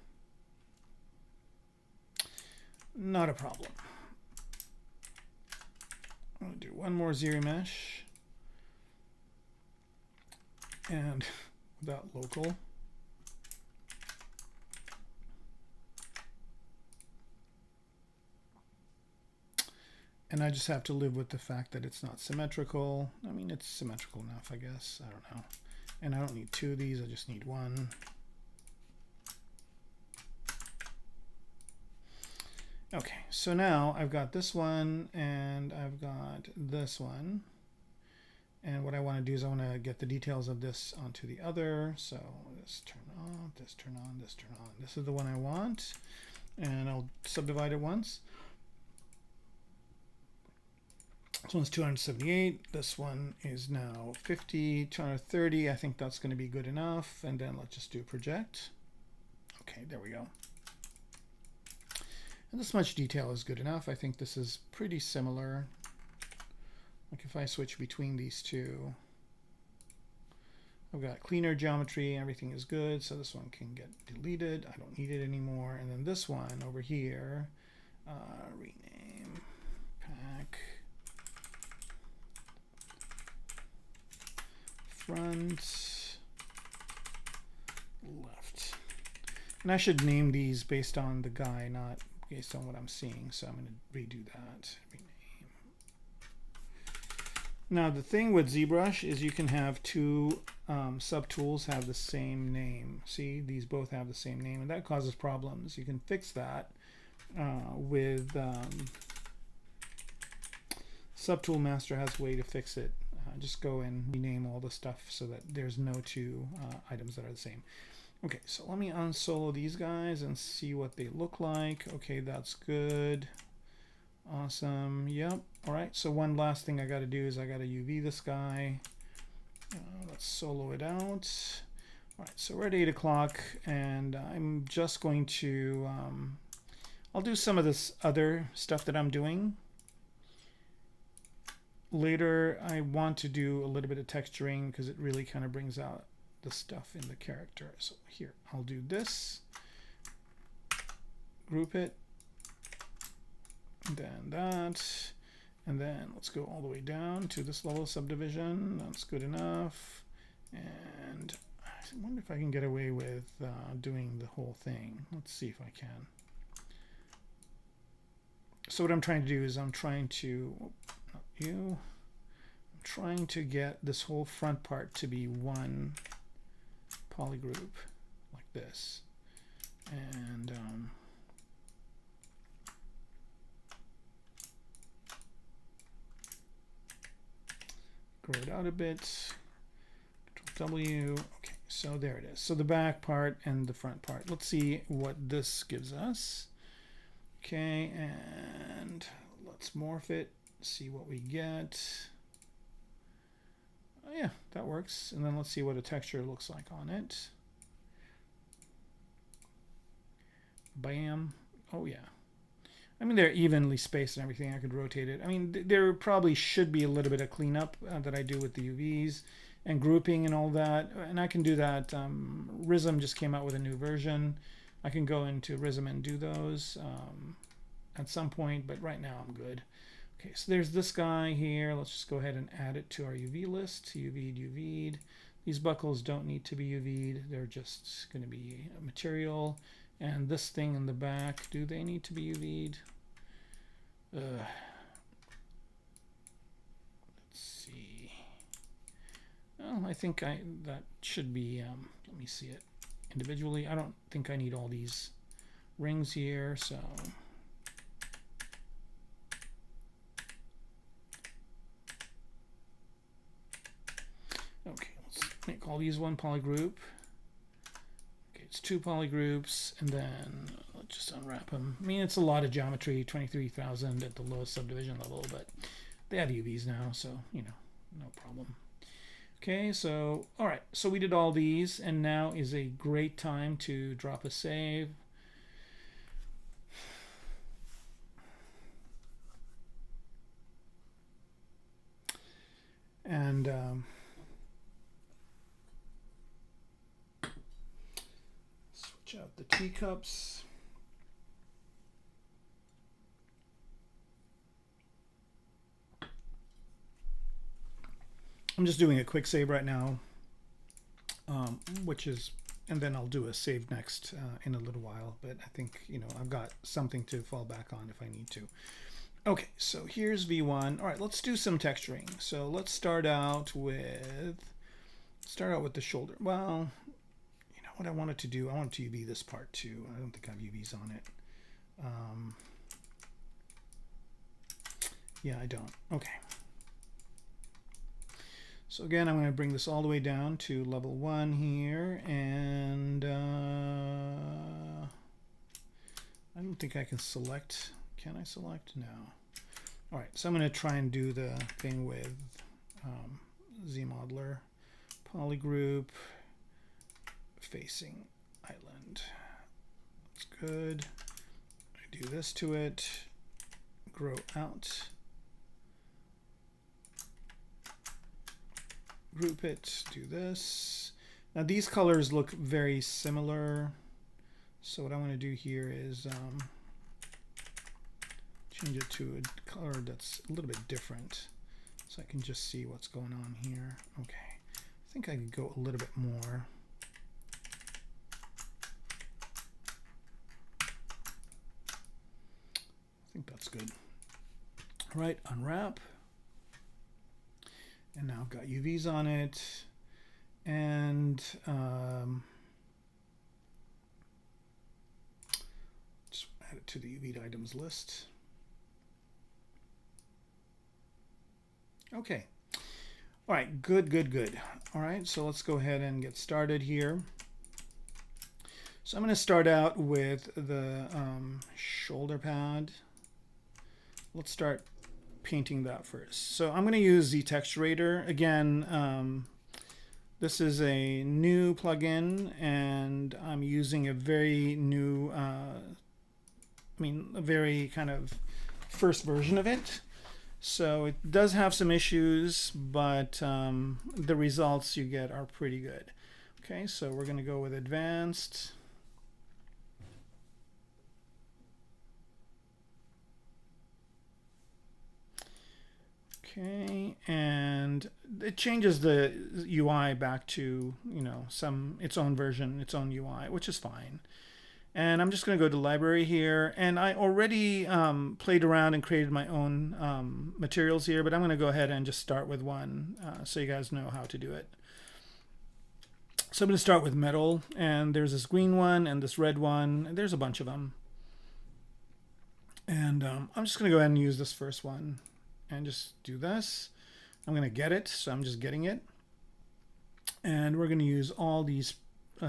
Not a problem. I'm going to do one more ZBrush. And without local. And I just have to live with the fact that it's not symmetrical. I mean, it's symmetrical enough, I guess. I don't know. And I don't need two of these, I just need one. Okay, so now I've got this one and I've got this one. And what I want to do is I want to get the details of this onto the other. So this turn on, this turn on, this turn on. This is the one I want. And I'll subdivide it once. This one's 278. This one is now 50, 230. I think that's going to be good enough. And then let's just do project. Okay, there we go. And this much detail is good enough. I think this is pretty similar. Like if I switch between these two, I've got cleaner geometry, everything is good, so this one can get deleted. I don't need it anymore. And then this one over here, rename, pack, front, left. And I should name these based on the guy, not based on what I'm seeing. So I'm going to redo that. Rename. Now the thing with ZBrush is you can have two subtools have the same name. See, these both have the same name, and that causes problems. You can fix that with Subtool Master has a way to fix it. Just go and rename all the stuff so that there's no two items that are the same. Okay, so let me unsolo these guys and see what they look like. Okay, that's good. Awesome. Yep. All right. So one last thing I got to do is I got to UV this guy. Let's solo it out. All right, so we're at 8 o'clock, and I'm just going to, I'll do some of this other stuff that I'm doing. Later, I want to do a little bit of texturing because it really kind of brings out the stuff in the character. So here, I'll do this, group it, and then that, and then let's go all the way down to this level of subdivision. That's good enough. And I wonder if I can get away with doing the whole thing. Let's see if I can. So what I'm trying to do is I'm trying to, not you, I'm trying to get this whole front part to be one polygroup like this. And grow it out a bit. Control W. Okay, so there it is. So the back part and the front part. Let's see what this gives us. Okay, and let's morph it, see what we get. Oh yeah, that works. And then let's see what a texture looks like on it. Bam. Oh yeah. I mean, they're evenly spaced and everything. I could rotate it. I mean, there probably should be a little bit of cleanup that I do with the UVs and grouping and all that. And I can do that. Rism just came out with a new version. I can go into Rism and do those at some point, but right now I'm good. Okay, so there's this guy here. Let's just go ahead and add it to our UV list. UV'd, UV'd. These buckles don't need to be UV'd. They're just going to be a material. And this thing in the back, do they need to be UV'd? Let's see. Well, I think that should be, let me see it individually. I don't think I need all these rings here, so. Okay, let's make all these one polygroup. It's 2 polygroups, and then let's just unwrap them. I mean, it's a lot of geometry, 23,000 at the lowest subdivision level, but they have UVs now, so, you know, no problem. Okay, so, all right, so we did all these, and now is a great time to drop a save. And out the teacups. I'm just doing a quick save right now, which is, and then I'll do a save next in a little while, but I think, you know, I've got something to fall back on if I need to. Okay, so here's V1. All right, let's do some texturing. So let's start out with the shoulder. Well, what I wanted to do, I want to UV this part too. I don't think I have UVs on it. Yeah, I don't. Okay. So again, I'm going to bring this all the way down to level 1 here, and I don't think I can select. Can I select? No. All right, so I'm going to try and do the thing with ZModeler, polygroup, facing island. That's good. I do this to it, grow out, group it, do this. Now these colors look very similar, so what I want to do here is change it to a color that's a little bit different so I can just see what's going on here. Okay, I think I could go a little bit more. I think that's good. All right, unwrap. And now I've got UVs on it. And just add it to the UV items list. Okay. All right, good, good, good. All right, so let's go ahead and get started here. So I'm going to start out with the shoulder pad. Let's start painting that first. So I'm going to use ZTexturator. Again, This is a new plugin, and I'm using a very new, a very kind of first version of it. So it does have some issues, but the results you get are pretty good. Okay, so we're going to go with advanced. Okay, and it changes the UI back to, its own version, its own UI, which is fine. And I'm just going to go to library here, and I already played around and created my own materials here, but I'm going to go ahead and just start with one so you guys know how to do it. So I'm going to start with metal, and there's this green one and this red one, and there's a bunch of them. And I'm just going to go ahead and use this first one and just do this. I'm going to get it, so I'm just getting it. And we're going to use all these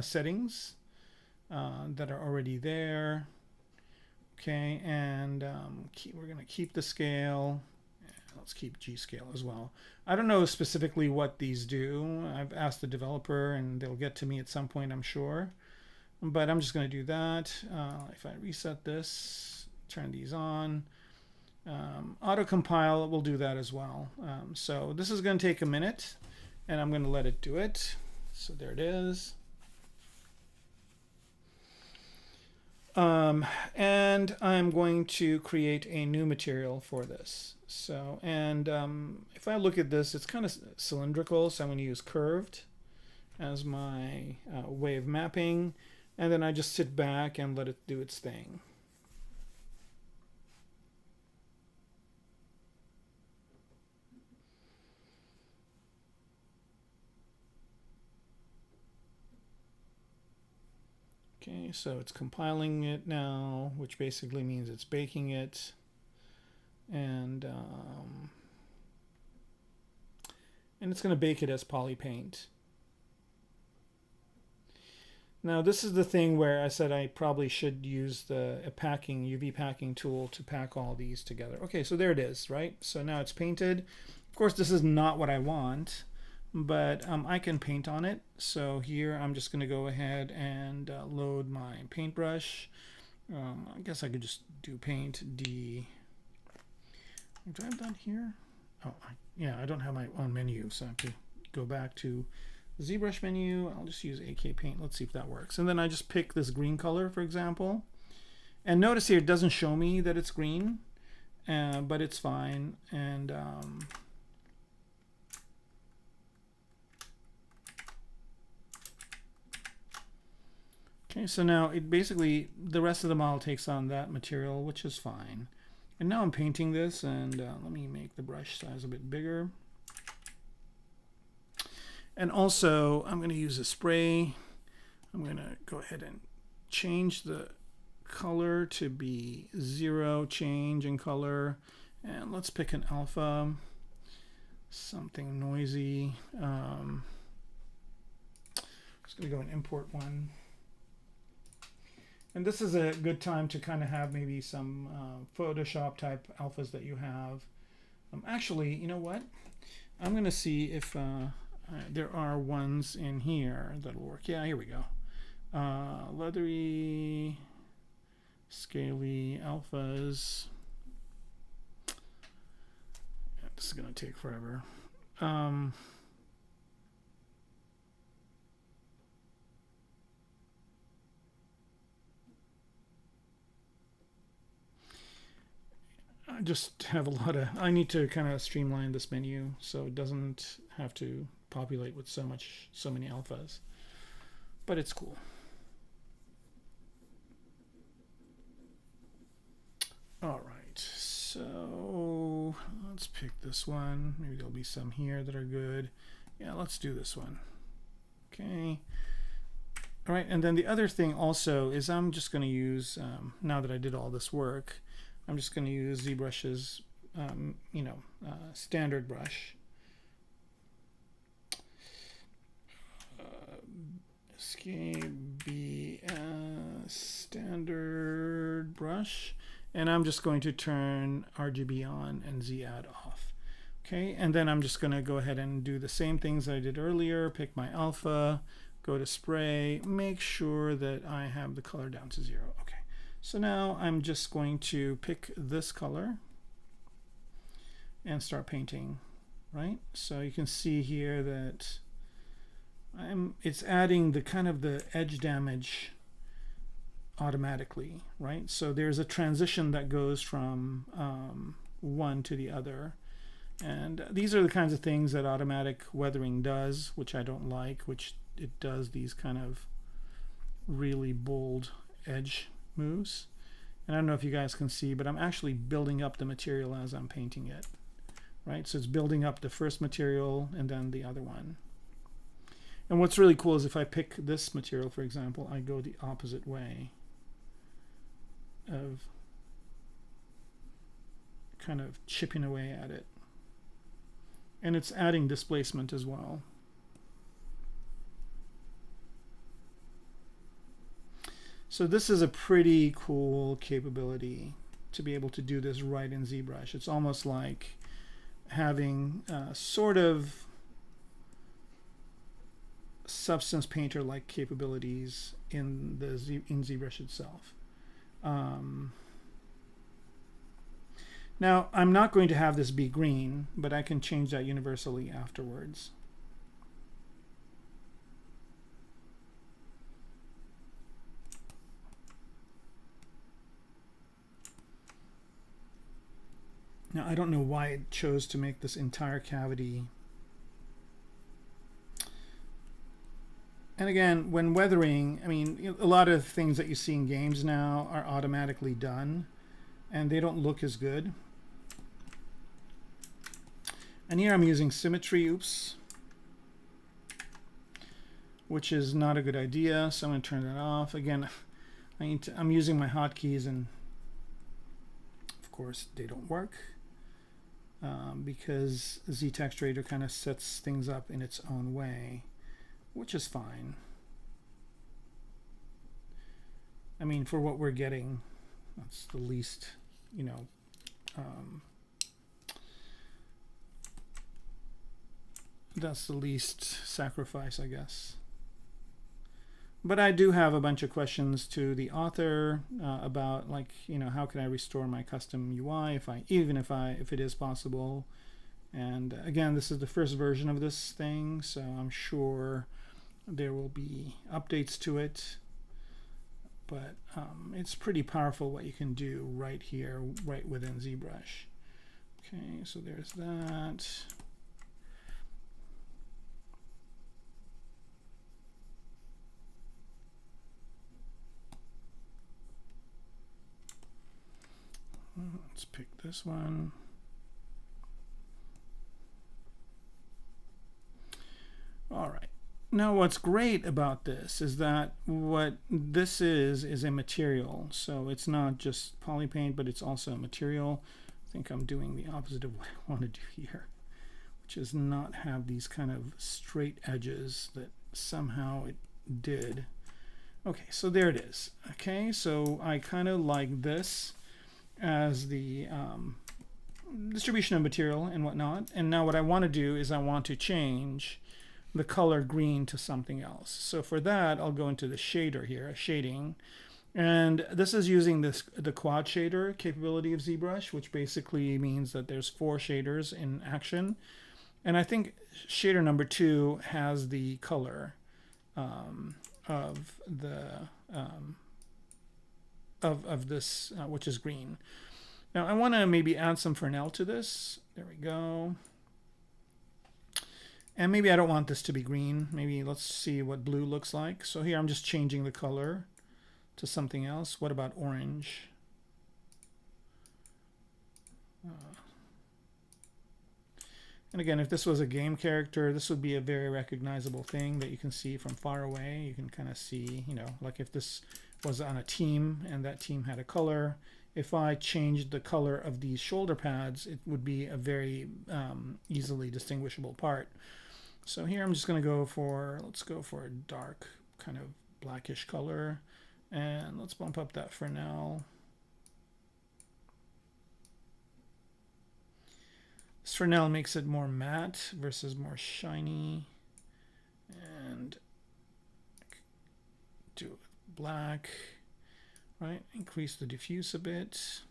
settings that are already there. Okay, and we're going to keep the scale. Let's keep G scale as well. I don't know specifically what these do. I've asked the developer, and they'll get to me at some point, I'm sure. But I'm just going to do that. If I reset this, turn these on, auto compile will do that as well. So this is going to take a minute, and I'm going to let it do it. So there it is. And I'm going to create a new material for this. So, and if I look at this, it's kind of cylindrical, so I'm going to use curved as my way of mapping, and then I just sit back and let it do its thing. Okay, so it's compiling it now, which basically means it's baking it. And it's going to bake it as poly paint. Now this is the thing where I said I probably should use the UV packing tool to pack all these together. Okay, so there it is, right? So now it's painted. Of course, this is not what I want, but I can paint on it. So here I'm just going to go ahead and load my paintbrush. I guess I could just do paint D. Do I have that here? Oh, yeah, I don't have my own menu, so I have to go back to the ZBrush menu. I'll just use AK Paint. Let's see if that works. And then I just pick this green color, for example. And notice here it doesn't show me that it's green, but it's fine. And okay, so now it basically, the rest of the model takes on that material, which is fine. And now I'm painting this, and let me make the brush size a bit bigger. And also, I'm going to use a spray. I'm going to go ahead and change the color to be 0 change in color. And let's pick an alpha, something noisy. I'm just going to go and import one. And this is a good time to kind of have maybe some Photoshop type alphas that you have. Actually, you know what? I'm going to see if there are ones in here that'll work. Yeah, here we go. Leathery, scaly alphas. Yeah, this is going to take forever. I just have a lot of, I need to kind of streamline this menu so it doesn't have to populate with so many alphas, but it's cool. All right, so let's pick this one. Maybe there'll be some here that are good. Yeah, let's do this one. Okay. All right, and then the other thing also is I'm just going to use, now that I did all this work, I'm just going to use ZBrush's, standard brush. SKB standard brush. And I'm just going to turn RGB on and Z add off. Okay, and then I'm just going to go ahead and do the same things I did earlier. Pick my alpha, go to spray, make sure that I have the color down to 0. Okay, so now I'm just going to pick this color and start painting, right? So you can see here that it's adding the kind of the edge damage automatically, right? So there's a transition that goes from one to the other. And these are the kinds of things that automatic weathering does, which I don't like, which it does these kind of really bold edge moves. And I don't know if you guys can see, but I'm actually building up the material as I'm painting it, right? So it's building up the first material and then the other one. And what's really cool is if I pick this material, for example, I go the opposite way of kind of chipping away at it. And it's adding displacement as well. So this is a pretty cool capability to be able to do this right in ZBrush. It's almost like having sort of substance painter like capabilities in ZBrush itself. Now, I'm not going to have this be green, but I can change that universally afterwards. Now, I don't know why it chose to make this entire cavity. And again, when weathering, I mean, a lot of things that you see in games now are automatically done, and they don't look as good. And here I'm using symmetry, oops, which is not a good idea. So I'm going to turn that off. Again, I'm using my hotkeys, and of course they don't work because ZTexturator kind of sets things up in its own way, which is fine. I mean, for what we're getting, that's the least, you know, that's the least sacrifice, I guess. But I do have a bunch of questions to the author about, like, you know, how can I restore my custom UI if it is possible. And again, this is the first version of this thing, so I'm sure there will be updates to it. But it's pretty powerful what you can do right here, right within ZBrush. Okay, so there's that. Let's pick this one. All right. Now what's great about this is that what this is a material. So it's not just poly paint, but it's also a material. I think I'm doing the opposite of what I want to do here, which is not have these kind of straight edges that somehow it did. Okay, so there it is. Okay, so I kind of like this as the distribution of material and whatnot. And now what I want to do is I want to change the color green to something else. So for that, I'll go into the shader here, shading. And this is using the quad shader capability of ZBrush, which basically means that there's 4 shaders in action. And I think shader number 2 has the color of the of this, which is green. Now I want to maybe add some Fresnel to this. There we go. And maybe I don't want this to be green. Maybe let's see what blue looks like. So here I'm just changing the color to something else. What about orange? And again, if this was a game character, this would be a very recognizable thing that you can see from far away. You can kind of see, you know, like if this was on a team and that team had a color, if I changed the color of these shoulder pads, it would be a very easily distinguishable part. So here I'm just going to go for, let's go for a dark kind of blackish color, and let's bump up that Fresnel. This Fresnel makes it more matte versus more shiny. And do it with black, right? Increase the diffuse a bit.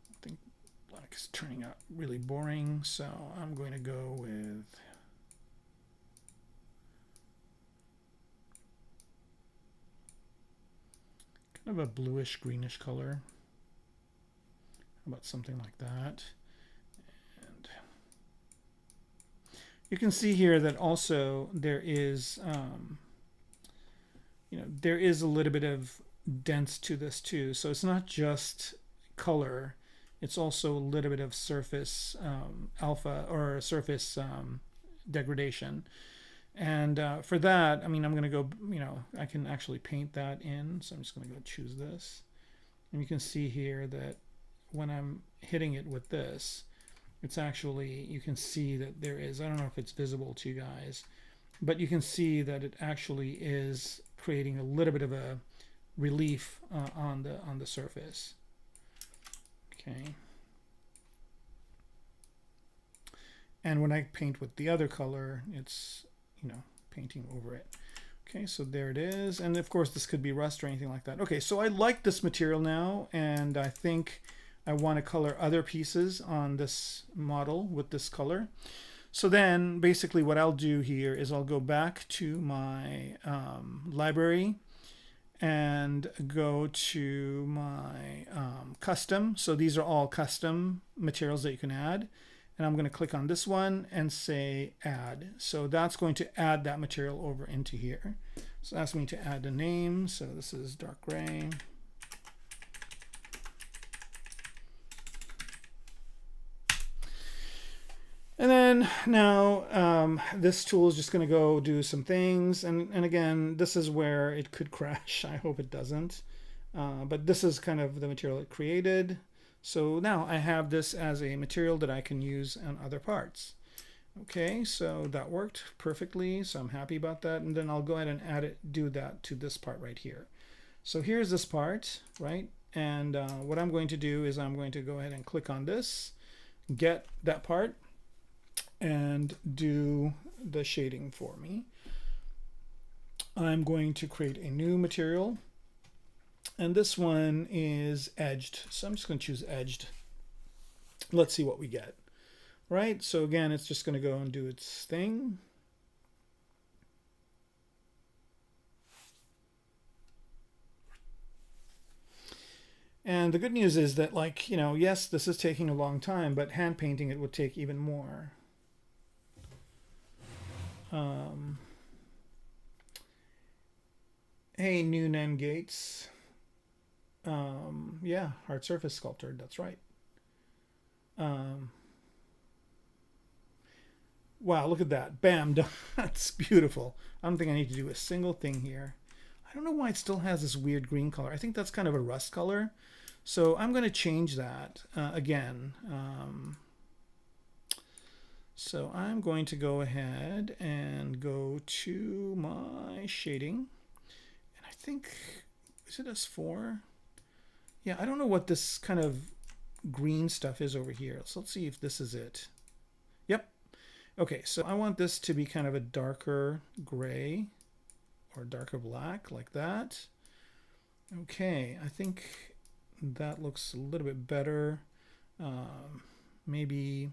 I think black is turning out really boring, so I'm going to go with kind of a bluish greenish color. How about something like that? And you can see here that also there is there is a little bit of dents to this too, so it's not just color, it's also a little bit of surface alpha or surface degradation. And for that, I mean, I'm going to go, I can actually paint that in. So I'm just going to go choose this. And you can see here that when I'm hitting it with this, it's actually, you can see that there is, I don't know if it's visible to you guys, but you can see that it actually is creating a little bit of a relief on the surface. Okay. And when I paint with the other color, it's painting over it. Okay, so there it is. And of course, this could be rust or anything like that. Okay, so I like this material now, and I think I want to color other pieces on this model with this color. So then basically what I'll do here is I'll go back to my library and go to my custom. So these are all custom materials that you can add. And I'm going to click on this one and say add. So that's going to add that material over into here. So that's me to add a name. So this is dark gray. And then now this tool is just going to go do some things. And again, this is where it could crash. I hope it doesn't. But this is kind of the material it created. So now I have this as a material that I can use on other parts. Okay, so that worked perfectly. So I'm happy about that. And then I'll go ahead and add it, do that to this part right here. So here's this part, right? And what I'm going to do is I'm going to go ahead and click on this, get that part, and do the shading for me. I'm going to create a new material. And this one is edged. So I'm just going to choose edged. Let's see what we get. Right? So again, it's just going to go and do its thing. And the good news is that, like, yes, this is taking a long time, but hand painting it would take even more. Hey, Noonan Gates. Yeah, hard surface sculptor, that's right. Wow, look at that. Bam, that's beautiful. I don't think I need to do a single thing here. I don't know why it still has this weird green color. I think that's kind of a rust color. So I'm going to change that again. So I'm going to go ahead and go to my shading. And I think, is it S4? Yeah, I don't know what this kind of green stuff is over here. So let's see if this is it. Yep. Okay, so I want this to be kind of a darker gray or darker black, like that. Okay, I think that looks a little bit better. Maybe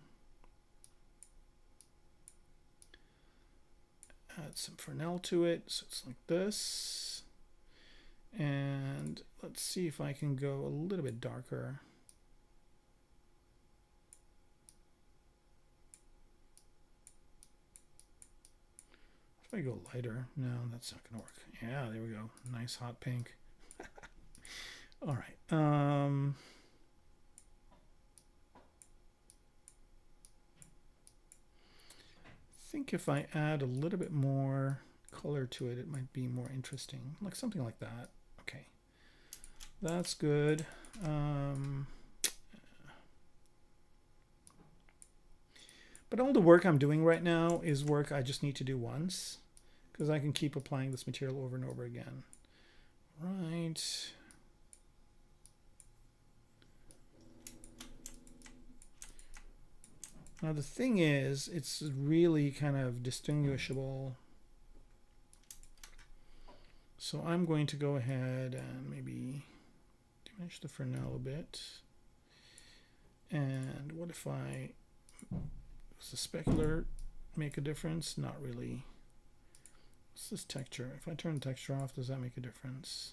add some Fresnel to it, so it's like this. And let's see if I can go a little bit darker. If I go lighter, no, that's not gonna work. Yeah, there we go. Nice hot pink. All right. I think if I add a little bit more color to it, it might be more interesting. Like something like that. Okay. That's good. But all the work I'm doing right now is work I just need to do once, because I can keep applying this material over and over again. Right. Now the thing is, it's really kind of distinguishable. So I'm going to go ahead and maybe diminish the Fresnel a bit. And what if does the specular make a difference? Not really. What's this texture? If I turn the texture off, does that make a difference?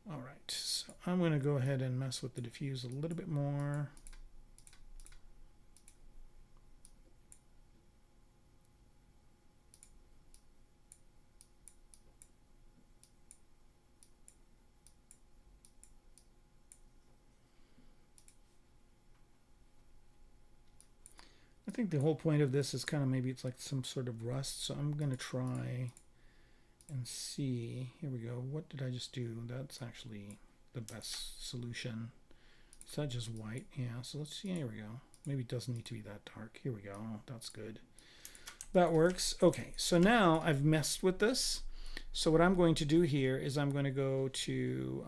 All right, so I'm going to go ahead and mess with the diffuse a little bit more. I think the whole point of this is kind of maybe it's like some sort of rust, so I'm going to try and see. Here we go. What did I just do? That's actually the best solution. Is that just white? Yeah, so let's see. Here we go. Maybe it doesn't need to be that dark. Here we go. That's good. That works. Okay, so now I've messed with this. So what I'm going to do here is I'm going to go to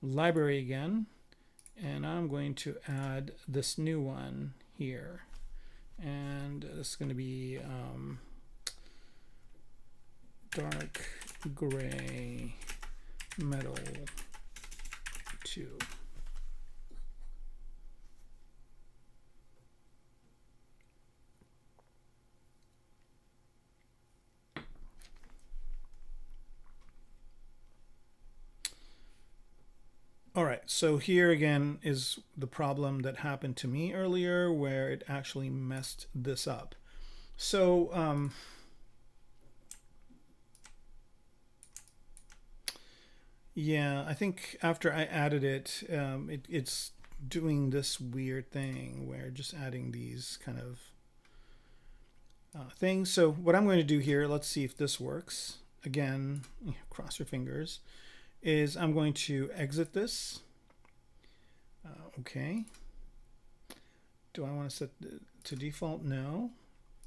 library again, and I'm going to add this new one here. And this is going to be dark gray metal 2. All right, so here again is the problem that happened to me earlier where it actually messed this up. So yeah, I think after I added it, it's doing this weird thing where just adding these kind of things. So what I'm going to do here, let's see if this works. Again, cross your fingers. Is I'm going to exit this. Okay. Do I want to set to default? No.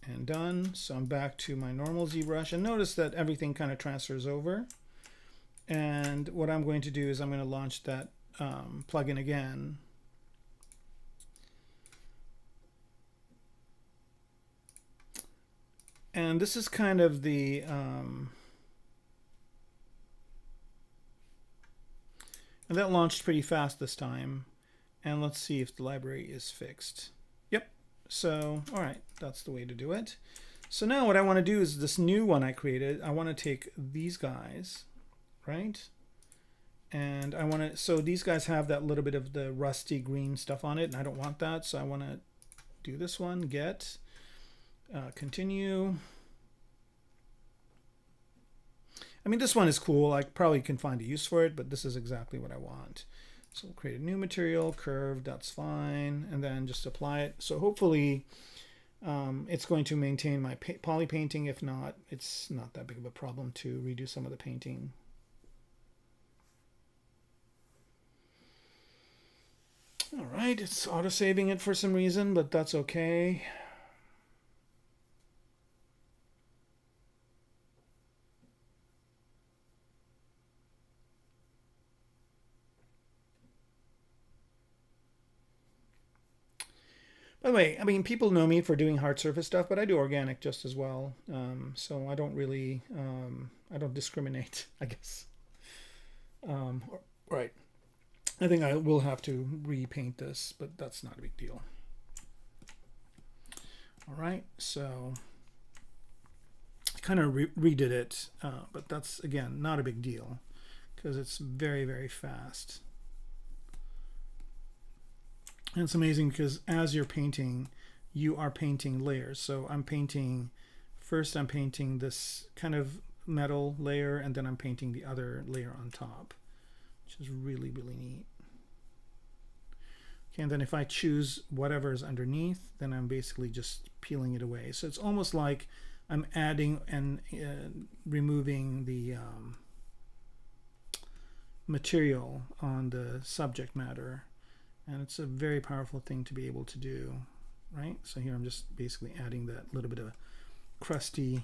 And done. So I'm back to my normal ZBrush. And notice that everything kind of transfers over. And what I'm going to do is I'm going to launch that plugin again. And this is kind of the and that launched pretty fast this time. And let's see if the library is fixed. Yep. So, all right, that's the way to do it. So now what I want to do is this new one I created, I want to take these guys, right? And I want to, so these guys have that little bit of the rusty green stuff on it, and I don't want that. So I want to do this one, get, continue. I mean, this one is cool. I probably can find a use for it, but this is exactly what I want. So we'll create a new material, curve, that's fine, and then just apply it. So hopefully it's going to maintain my poly painting. If not, it's not that big of a problem to redo some of the painting. All right, it's auto-saving it for some reason, but that's okay. By the way, I mean, people know me for doing hard surface stuff, but I do organic just as well. So I don't really, I don't discriminate, I guess. Right. I think I will have to repaint this, but that's not a big deal. All right, so I kind of redid it, but that's, again, not a big deal because it's very, very fast. And it's amazing because as you're painting, you are painting layers. So I'm painting, first I'm painting this kind of metal layer, and then I'm painting the other layer on top, which is really, really neat. Okay, and then if I choose whatever is underneath, then I'm basically just peeling it away. So it's almost like I'm adding and removing the material on the subject matter. And it's a very powerful thing to be able to do, right? So here I'm just basically adding that little bit of crusty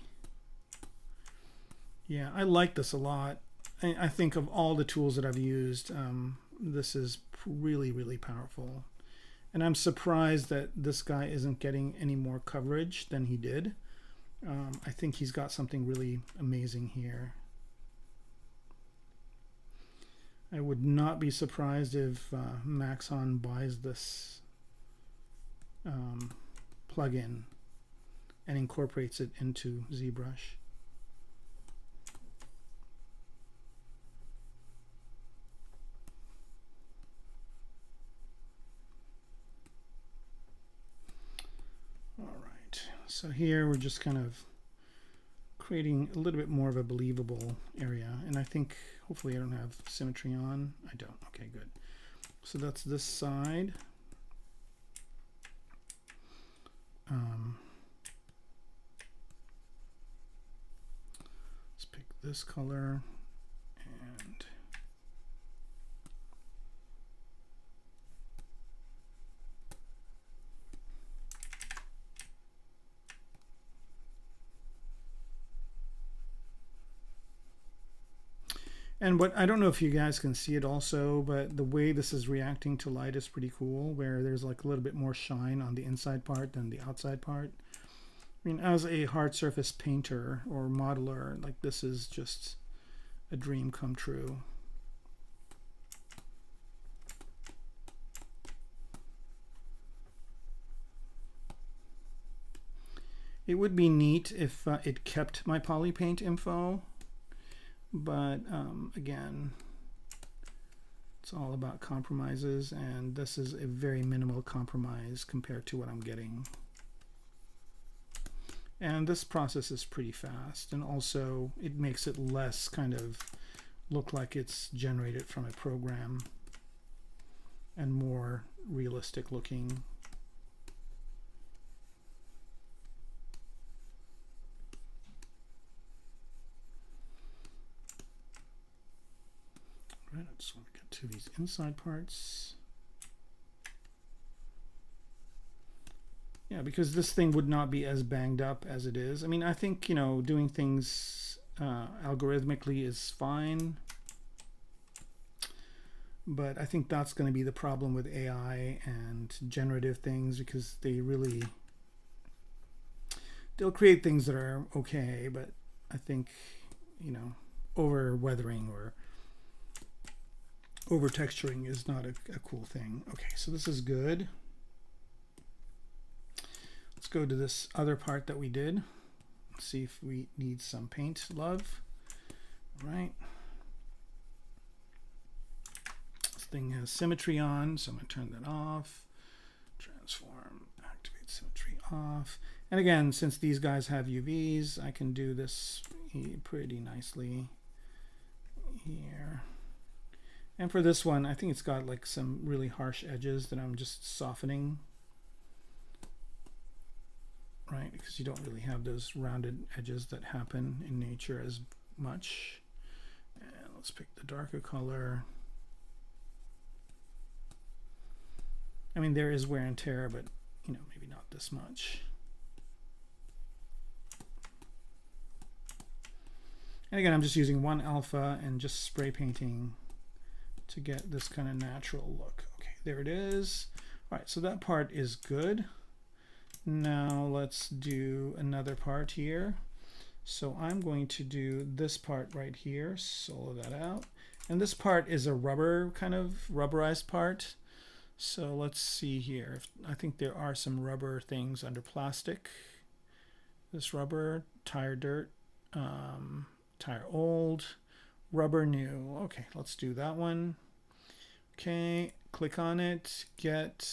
Yeah, I like this a lot. I think of all the tools that I've used, this is really, really powerful. And I'm surprised that this guy isn't getting any more coverage than he did. I think he's got something really amazing here. I would not be surprised if Maxon buys this plugin and incorporates it into ZBrush. All right, so here we're just kind of creating a little bit more of a believable area, and I think hopefully I don't have symmetry on. I don't. Okay, good. So that's this side. Let's pick this color and what I don't know if you guys can see it also, but the way this is reacting to light is pretty cool, where there's like a little bit more shine on the inside part than the outside part. I mean, as a hard surface painter or modeler, like this is just a dream come true. It would be neat if it kept my polypaint info. But again, it's all about compromises, and this is a very minimal compromise compared to what I'm getting. And this process is pretty fast, and also it makes it less kind of look like it's generated from a program and more realistic looking. Right, I just want to get to these inside parts. Yeah, because this thing would not be as banged up as it is. I mean, I think, you know, doing things algorithmically is fine. But I think that's going to be the problem with AI and generative things, because they'll create things that are okay, but I think, you know, over weathering or over texturing is not a cool thing. Okay, so this is good. Let's go to this other part that we did. Let's see if we need some paint love. All right. This thing has symmetry on, so I'm going to turn that off. Transform, activate symmetry off. And again, since these guys have UVs, I can do this pretty nicely here. And for this one, I think it's got like some really harsh edges that I'm just softening. Right, because you don't really have those rounded edges that happen in nature as much. And let's pick the darker color. I mean, there is wear and tear, but you know, maybe not this much. And again, I'm just using 1 alpha and just spray painting to get this kind of natural look. Okay, there it is. All right, so that part is good. Now let's do another part here. So I'm going to do this part right here, solo that out. And this part is a rubber, kind of rubberized part. So let's see here. I think there are some rubber things under plastic. This rubber, tire dirt, tire old, rubber new. Okay, let's do that one. Okay, click on it, get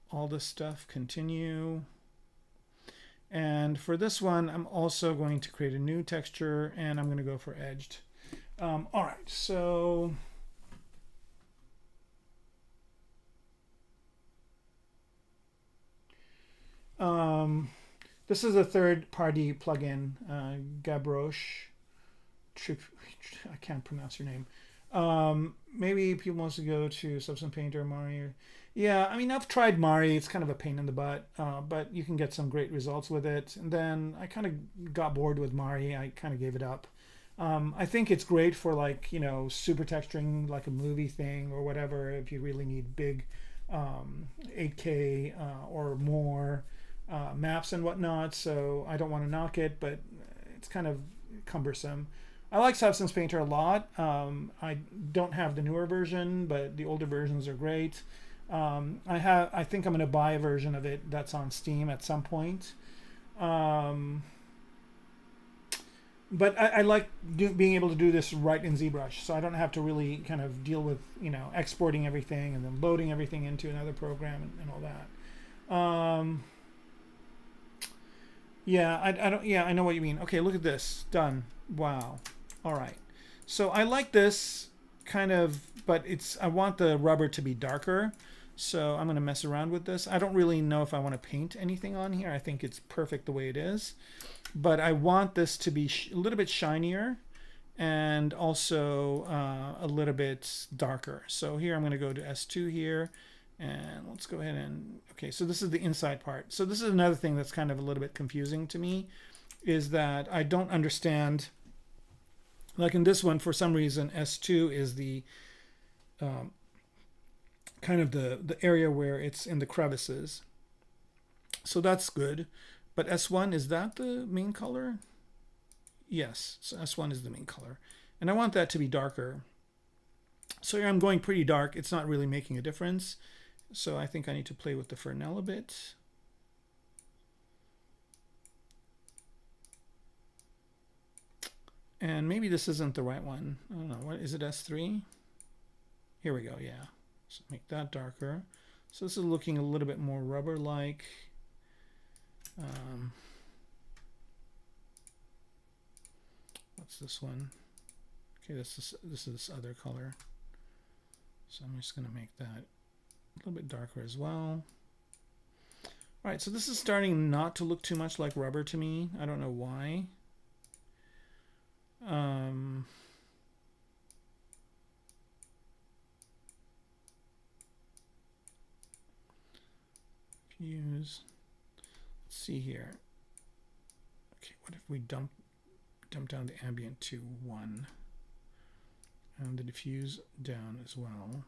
all this stuff, continue. And for this one, I'm also going to create a new texture, and I'm going to go for edged. All right, so this is a third-party plugin, ZBrush. I can't pronounce your name. Maybe people wants to go to Substance Painter, Mari. Yeah, I mean, I've tried Mari. It's kind of a pain in the butt, but you can get some great results with it. And then I kind of got bored with Mari. I kind of gave it up. I think it's great for like, you know, super texturing like a movie thing or whatever, if you really need big 8K or more maps and whatnot. So I don't want to knock it, but it's kind of cumbersome. I like Substance Painter a lot. I don't have the newer version, but the older versions are great. I think I'm going to buy a version of it that's on Steam at some point. But I like being able to do this right in ZBrush, so I don't have to really kind of deal with, you know, exporting everything and then loading everything into another program and all that. Yeah, I don't. Yeah, I know what you mean. Okay, look at this. Done. Wow. All right. So I like this kind of, but I want the rubber to be darker. So I'm going to mess around with this. I don't really know if I want to paint anything on here. I think it's perfect the way it is. But I want this to be a little bit shinier and also a little bit darker. So here I'm going to go to S2 here. And let's go ahead and, okay, so this is the inside part. So this is another thing that's kind of a little bit confusing to me, is that I don't understand, like in this one, for some reason, S2 is the kind of the area where it's in the crevices. So that's good. But S1, is that the main color? Yes, so S1 is the main color. And I want that to be darker. So here I'm going pretty dark. It's not really making a difference. So I think I need to play with the Fresnel a bit. And maybe this isn't the right one. I don't know. What is it, S3? Here we go, yeah. So make that darker. So this is looking a little bit more rubber-like. What's this one? Okay, this is this other color. So I'm just going to make that a little bit darker as well. All right, so this is starting not to look too much like rubber to me. I don't know why. Fuse. Let's see here. Okay, what if we dump down the ambient to 1 and the diffuse down as well.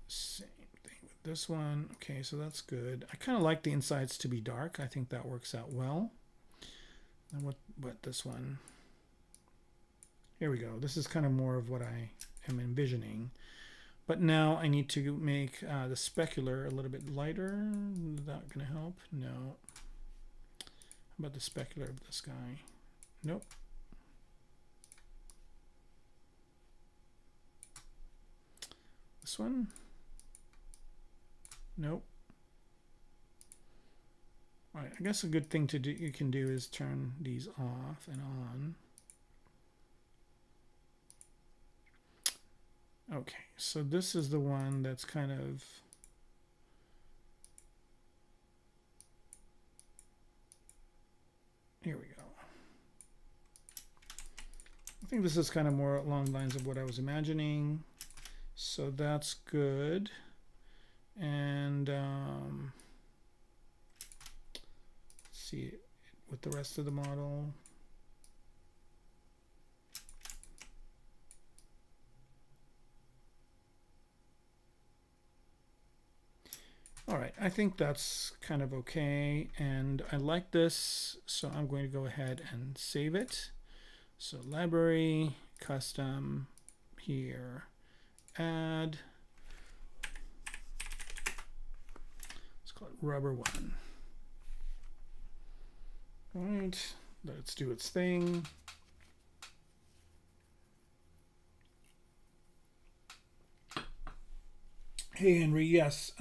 Same thing with this one. Okay, so that's good. I kind of like the insides to be dark. I think that works out well. And what this one? Here we go. This is kind of more of what I am envisioning. But now I need to make the specular a little bit lighter. Is that going to help? No. How about the specular of this guy? Nope. This one? Nope. All right, I guess a good thing to do you can do is turn these off and on. Okay, so this is the one that's kind of here we go. I think this is kind of more along the lines of what I was imagining. So that's good. And see it with the rest of the model. All right, I think that's kind of okay, and I like this, so I'm going to go ahead and save it. So library, custom, here, add. Let's call it rubber 1. All right, let's do its thing. Hey, Henry, yes.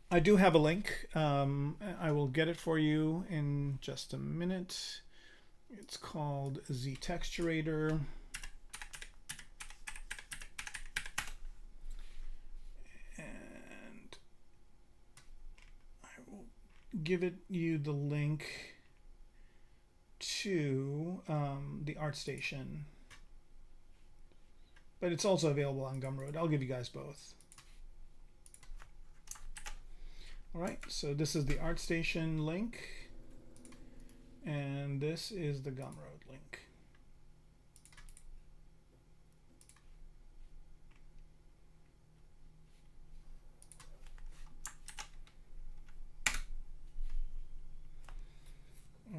I do have a link. I will get it for you in just a minute. It's called ZTexturator. And I will give you the link to the ArtStation. But it's also available on Gumroad. I'll give you guys both. All right, so this is the ArtStation link. and this is the Gumroad link.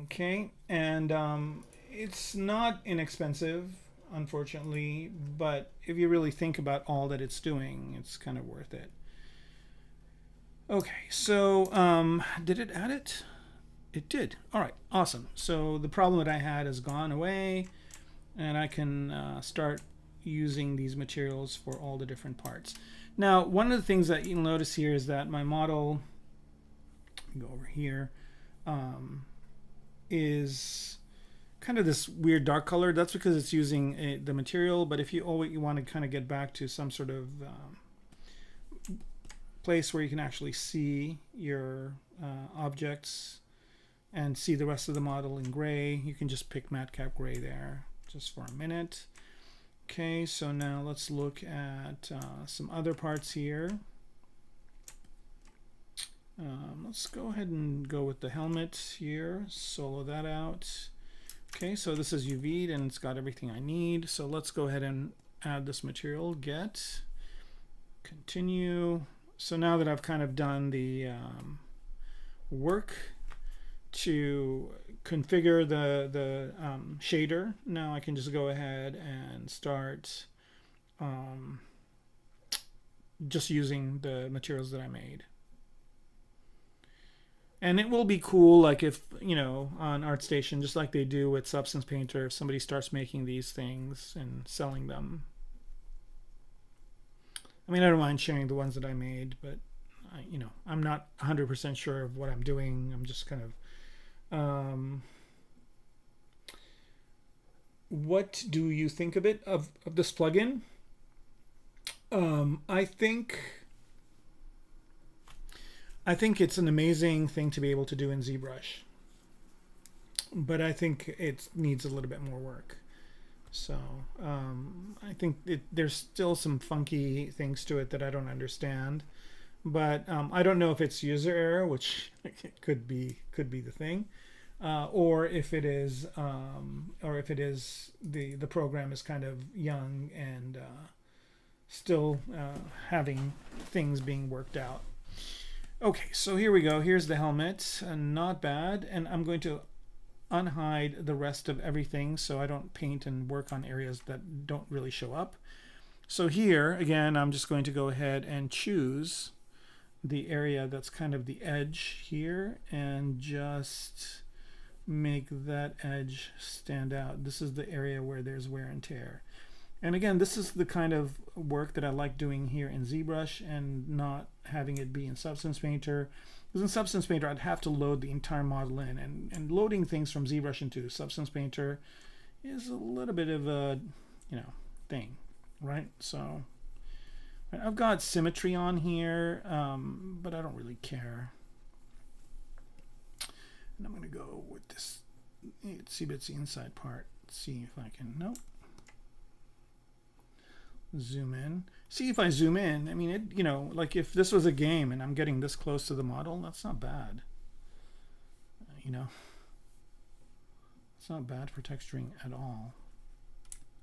Okay, and it's not inexpensive, unfortunately, but if you really think about all that it's doing, it's kind of worth it. Okay, so did it add it? It did. All right, awesome. So the problem that I had has gone away, and I can start using these materials for all the different parts. Now, one of the things that you'll notice here is that my model, go over here, is kind of this weird dark color. That's because it's using the material, but if you want to kind of get back to some sort of place where you can actually see your objects and see the rest of the model in gray, you can just pick matcap gray there just for a minute. Okay, so now let's look at some other parts here. Let's go ahead and go with the helmet here, solo that out. Okay, so this is UV'd and it's got everything I need. So let's go ahead and add this material, get, continue. So now that I've kind of done the work to configure the shader, now I can just go ahead and start just using the materials that I made. And it will be cool, like if, you know, on ArtStation, just like they do with Substance Painter, if somebody starts making these things and selling them. I mean, I don't mind sharing the ones that I made, but, you know, I'm not 100% sure of what I'm doing. I'm just kind of... what do you think of it, of this plugin? I think it's an amazing thing to be able to do in ZBrush, but I think it needs a little bit more work. So I think there's still some funky things to it that I don't understand, but I don't know if it's user error, which could be the thing, or if it is the program is kind of young and still having things being worked out. Okay, so here we go. Here's the helmet, not bad. And I'm going to unhide the rest of everything so I don't paint and work on areas that don't really show up. So here, again, I'm just going to go ahead and choose the area that's kind of the edge here and just make that edge stand out. This is the area where there's wear and tear. And again, this is the kind of work that I like doing here in ZBrush and not having it be in Substance Painter. Because in Substance Painter, I'd have to load the entire model in. And loading things from ZBrush into Substance Painter is a little bit of a, you know, thing, right? So I've got symmetry on here, but I don't really care. And I'm going to go with this itsy bitsy inside part. See if I can, nope. Zoom in. See, if I zoom in, I mean, it, you know, like if this was a game and I'm getting this close to the model, that's not bad. You know, it's not bad for texturing at all.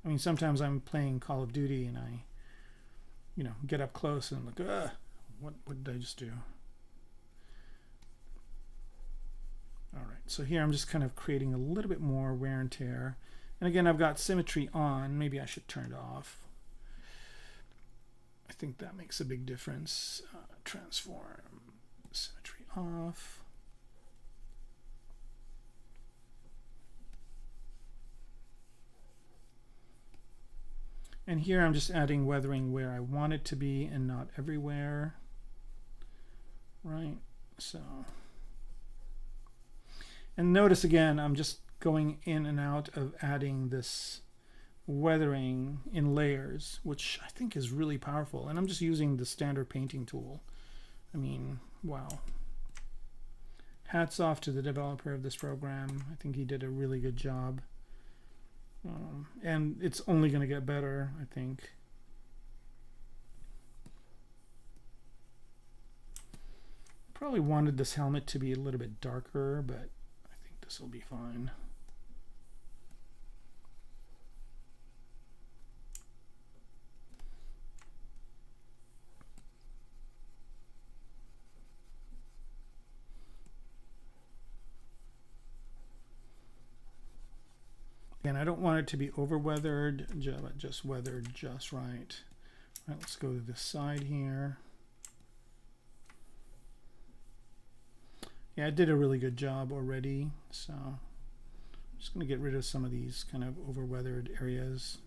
I mean, sometimes I'm playing Call of Duty and I, you know, get up close and look, what did I just do? All right, so here I'm just kind of creating a little bit more wear and tear. And again, I've got symmetry on. Maybe I should turn it off. I think that makes a big difference. Transform, symmetry off. And here I'm just adding weathering where I want it to be and not everywhere. Right, so. And notice again, I'm just going in and out of adding this weathering in layers, which I think is really powerful. And I'm just using the standard painting tool. I mean, wow. Hats off to the developer of this program. I think he did a really good job. And it's only going to get better, I think. Probably wanted this helmet to be a little bit darker, but I think this will be fine. And I don't want it to be over weathered, just weathered just right. All right, let's go to this side here. Yeah, I did a really good job already, so I'm just going to get rid of some of these kind of over weathered areas.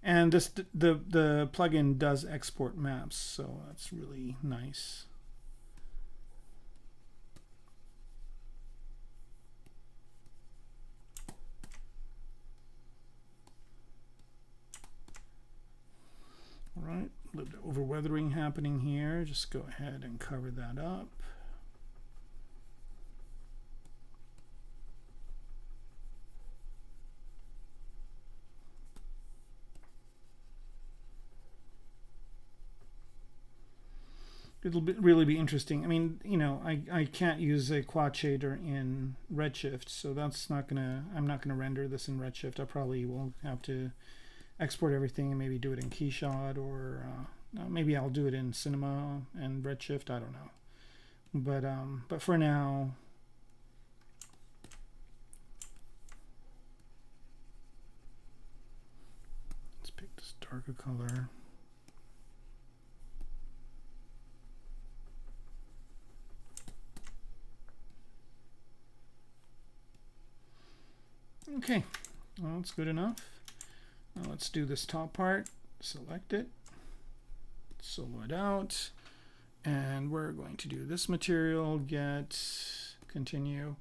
And this the plugin does export maps, so that's really nice. All right, a little bit of overweathering happening here. Just go ahead and cover that up. It'll really be interesting. I mean, you know, I can't use a quad shader in Redshift, so that's not gonna, I'm not gonna render this in Redshift. I probably will have to export everything and maybe do it in Keyshot, or maybe I'll do it in Cinema and Redshift. I don't know, but for now, let's pick this darker color. Okay, well, that's good enough. Now let's do this top part. Select it, solo it out, and we're going to do this material, get, continue.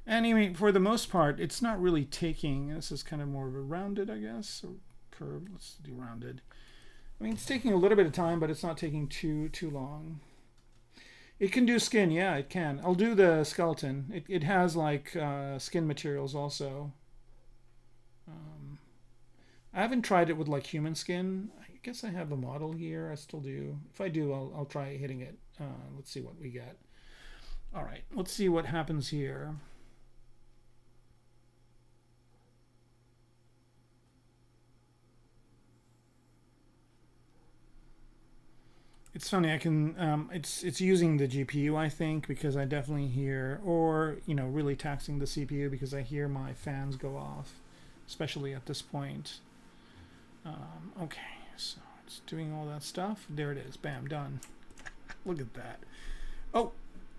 And anyway, for the most part, it's not really taking, this is kind of more of a rounded, I guess, or curved. Let's do rounded. I mean, it's taking a little bit of time, but it's not taking too long. It can do skin, yeah, it can. I'll do the skeleton. It has like skin materials also. I haven't tried it with like human skin. I guess I have a model here. I still do. If I do, I'll try hitting it. Let's see what we get. All right, let's see what happens here. It's funny. I can. It's using the GPU, I think, because I definitely hear, or you know, really taxing the CPU because I hear my fans go off, especially at this point. Okay, so it's doing all that stuff. There it is. Bam, done. Look at that. Oh,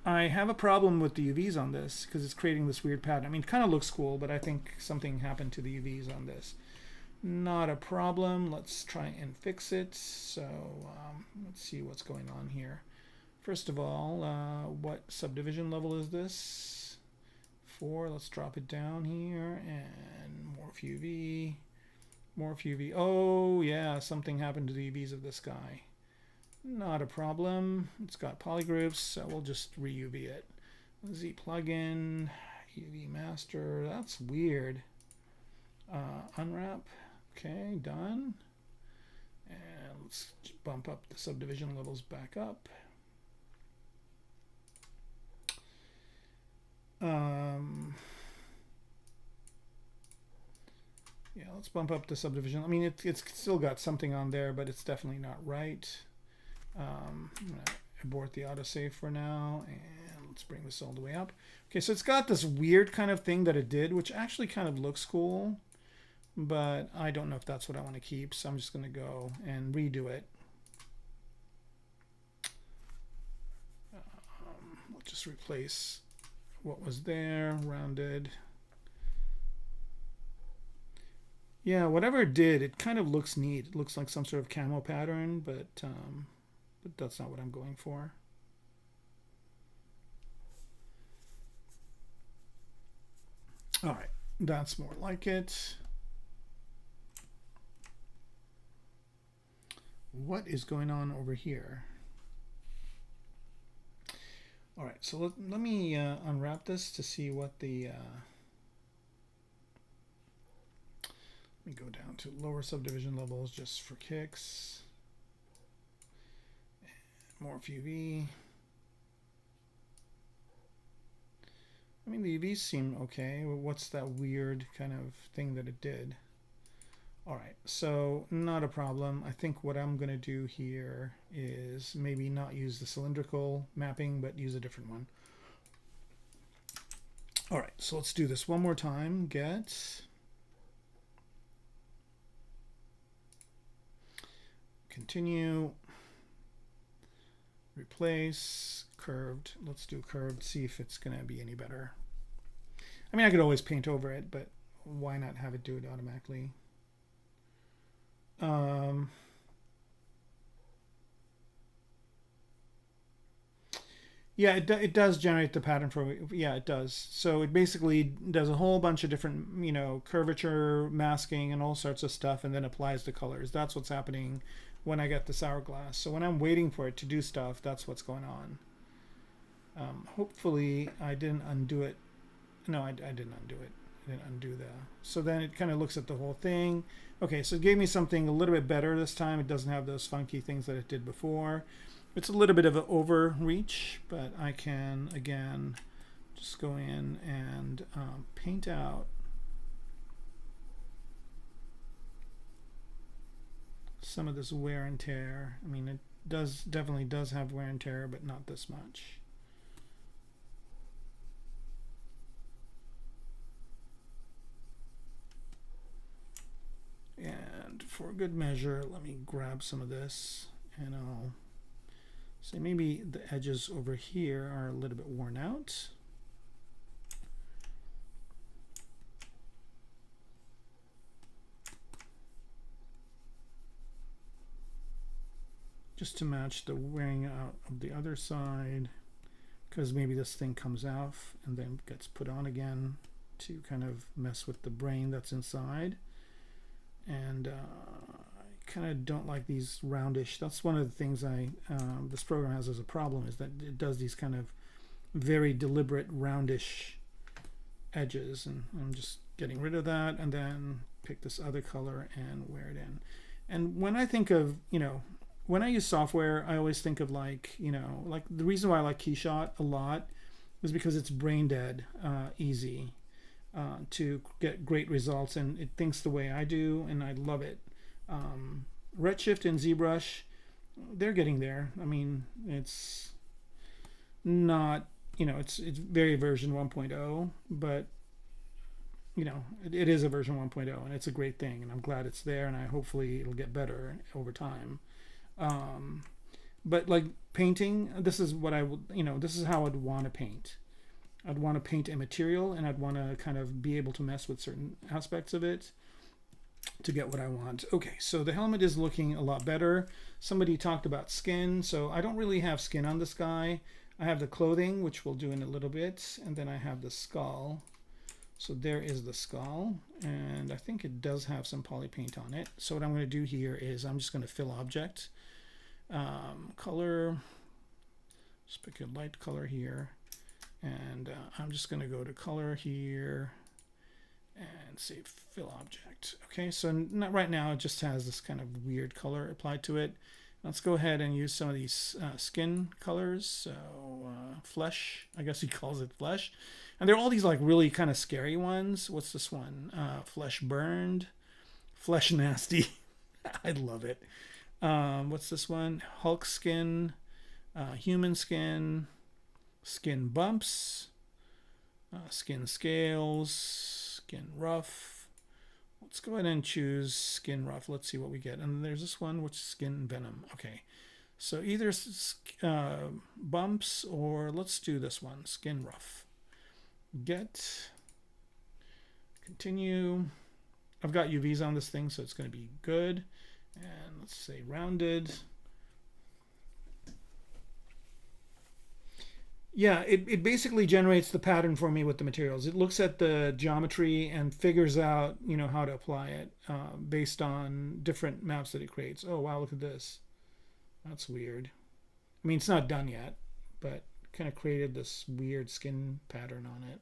I have a problem with the UVs on this because it's creating this weird pattern. I mean, it kind of looks cool, but I think something happened to the UVs on this. Not a problem. Let's try and fix it. So let's see what's going on here. First of all, what subdivision level is this? 4. Let's drop it down here and morph UV. Morph UV. Oh yeah, something happened to the UVs of this guy. Not a problem. It's got polygroups, so we'll just re-UV it. Z plugin, UV master. That's weird. Unwrap. Okay, done. And let's bump up the subdivision levels back up. Yeah, let's bump up the subdivision. I mean, it's still got something on there, but it's definitely not right. I'm going to abort the autosave for now, and let's bring this all the way up. Okay, so it's got this weird kind of thing that it did, which actually kind of looks cool, but I don't know if that's what I want to keep, so I'm just going to go and redo it. We'll just replace what was there, rounded. Yeah, whatever it did, it kind of looks neat. It looks like some sort of camo pattern, but that's not what I'm going for. All right, that's more like it. What is going on over here? All right, so let me unwrap this to see what the... Let me go down to lower subdivision levels just for kicks. Morph UV. I mean, the UVs seem okay. What's that weird kind of thing that it did? All right, so not a problem. I think what I'm going to do here is maybe not use the cylindrical mapping, but use a different one. All right, so let's do this one more time. Get, continue, replace, curved. Let's do curved, see if it's going to be any better. I mean, I could always paint over it, but why not have it do it automatically? Yeah, it does generate the pattern for, yeah, it does. So it basically does a whole bunch of different, you know, curvature, masking, and all sorts of stuff, and then applies the colors. That's what's happening when I get this hourglass. So when I'm waiting for it to do stuff, that's what's going on. Hopefully I didn't undo it. No, I didn't undo it. I didn't undo the. So then it kind of looks at the whole thing. Okay, so it gave me something a little bit better this time. It doesn't have those funky things that it did before. It's a little bit of an overreach, but I can, again, just go in and paint out some of this wear and tear. I mean, it definitely does have wear and tear, but not this much. And for good measure, let me grab some of this, and I'll say maybe the edges over here are a little bit worn out. Just to match the wearing out of the other side, because maybe this thing comes off and then gets put on again to kind of mess with the brain that's inside. And I kind of don't like these roundish. That's one of the things this program has as a problem, is that it does these kind of very deliberate roundish edges, and I'm just getting rid of that, and then pick this other color and wear it in. And when I think of, you know, when I use software, I always think of, like, you know, like the reason why I like Keyshot a lot is because it's brain dead easy to get great results, and it thinks the way I do, and I love it. Redshift and ZBrush, they're getting there. I mean, it's not, you know, it's very version 1.0, but you know, it is a version 1.0, and it's a great thing, and I'm glad it's there, and hopefully it'll get better over time. But like painting, this is what I would, you know, this is how I'd want to paint. I'd want to paint a material, and I'd want to kind of be able to mess with certain aspects of it to get what I want. Okay, so the helmet is looking a lot better. Somebody talked about skin, so I don't really have skin on this guy. I have the clothing, which we'll do in a little bit, and then I have the skull. So there is the skull, and I think it does have some poly paint on it. So what I'm going to do here is I'm just going to fill object, color, just pick a light color here, and I'm just going to go to color here and say fill object. Okay, so not right now, it just has this kind of weird color applied to it. Let's go ahead and use some of these skin colors. So flesh, I guess he calls it flesh. And they're all these like really kind of scary ones. What's this one? Flesh burned, flesh nasty. I love it. What's this one? Hulk skin, human skin, skin bumps, skin scales, skin rough. Let's go ahead and choose skin rough. Let's see what we get. And there's this one, which is skin venom. Okay, so either bumps, or let's do this one, skin rough. Get, continue. I've got UVs on this thing, so it's going to be good. And let's say rounded. Yeah, it basically generates the pattern for me with the materials. It looks at the geometry and figures out, you know, how to apply it based on different maps that it creates. Oh wow, look at this. That's weird. I mean, it's not done yet, but kind of created this weird skin pattern on it.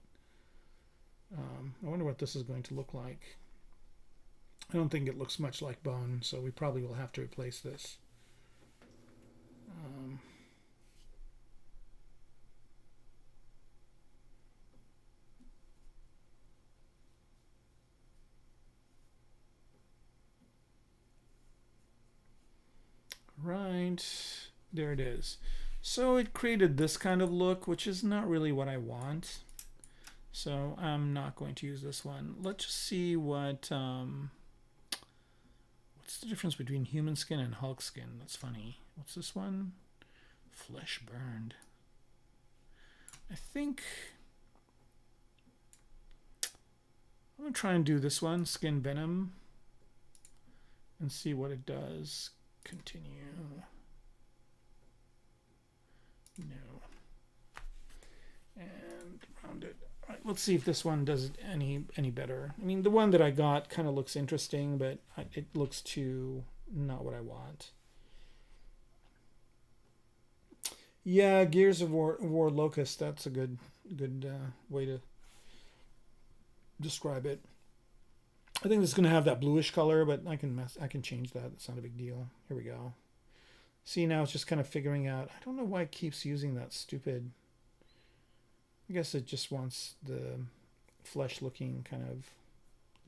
I wonder what this is going to look like. I don't think it looks much like bone, so we probably will have to replace this. right, there it is. So it created this kind of look, which is not really what I want. So I'm not going to use this one. Let's just see what, what's the difference between human skin and Hulk skin? That's funny. What's this one? Flesh burned. I think I'm going to try and do this one, skin venom, and see what it does. Continue. No. And round it. All right, let's see if this one does it any better. I mean, the one that I got kind of looks interesting, but it looks too not what I want. Yeah, Gears of War Locust. That's a good way to describe it. I think it's going to have that bluish color, but I can change that. It's not a big deal. Here we go. See, now it's just kind of figuring out. I don't know why it keeps using that stupid. I guess it just wants the flesh-looking kind of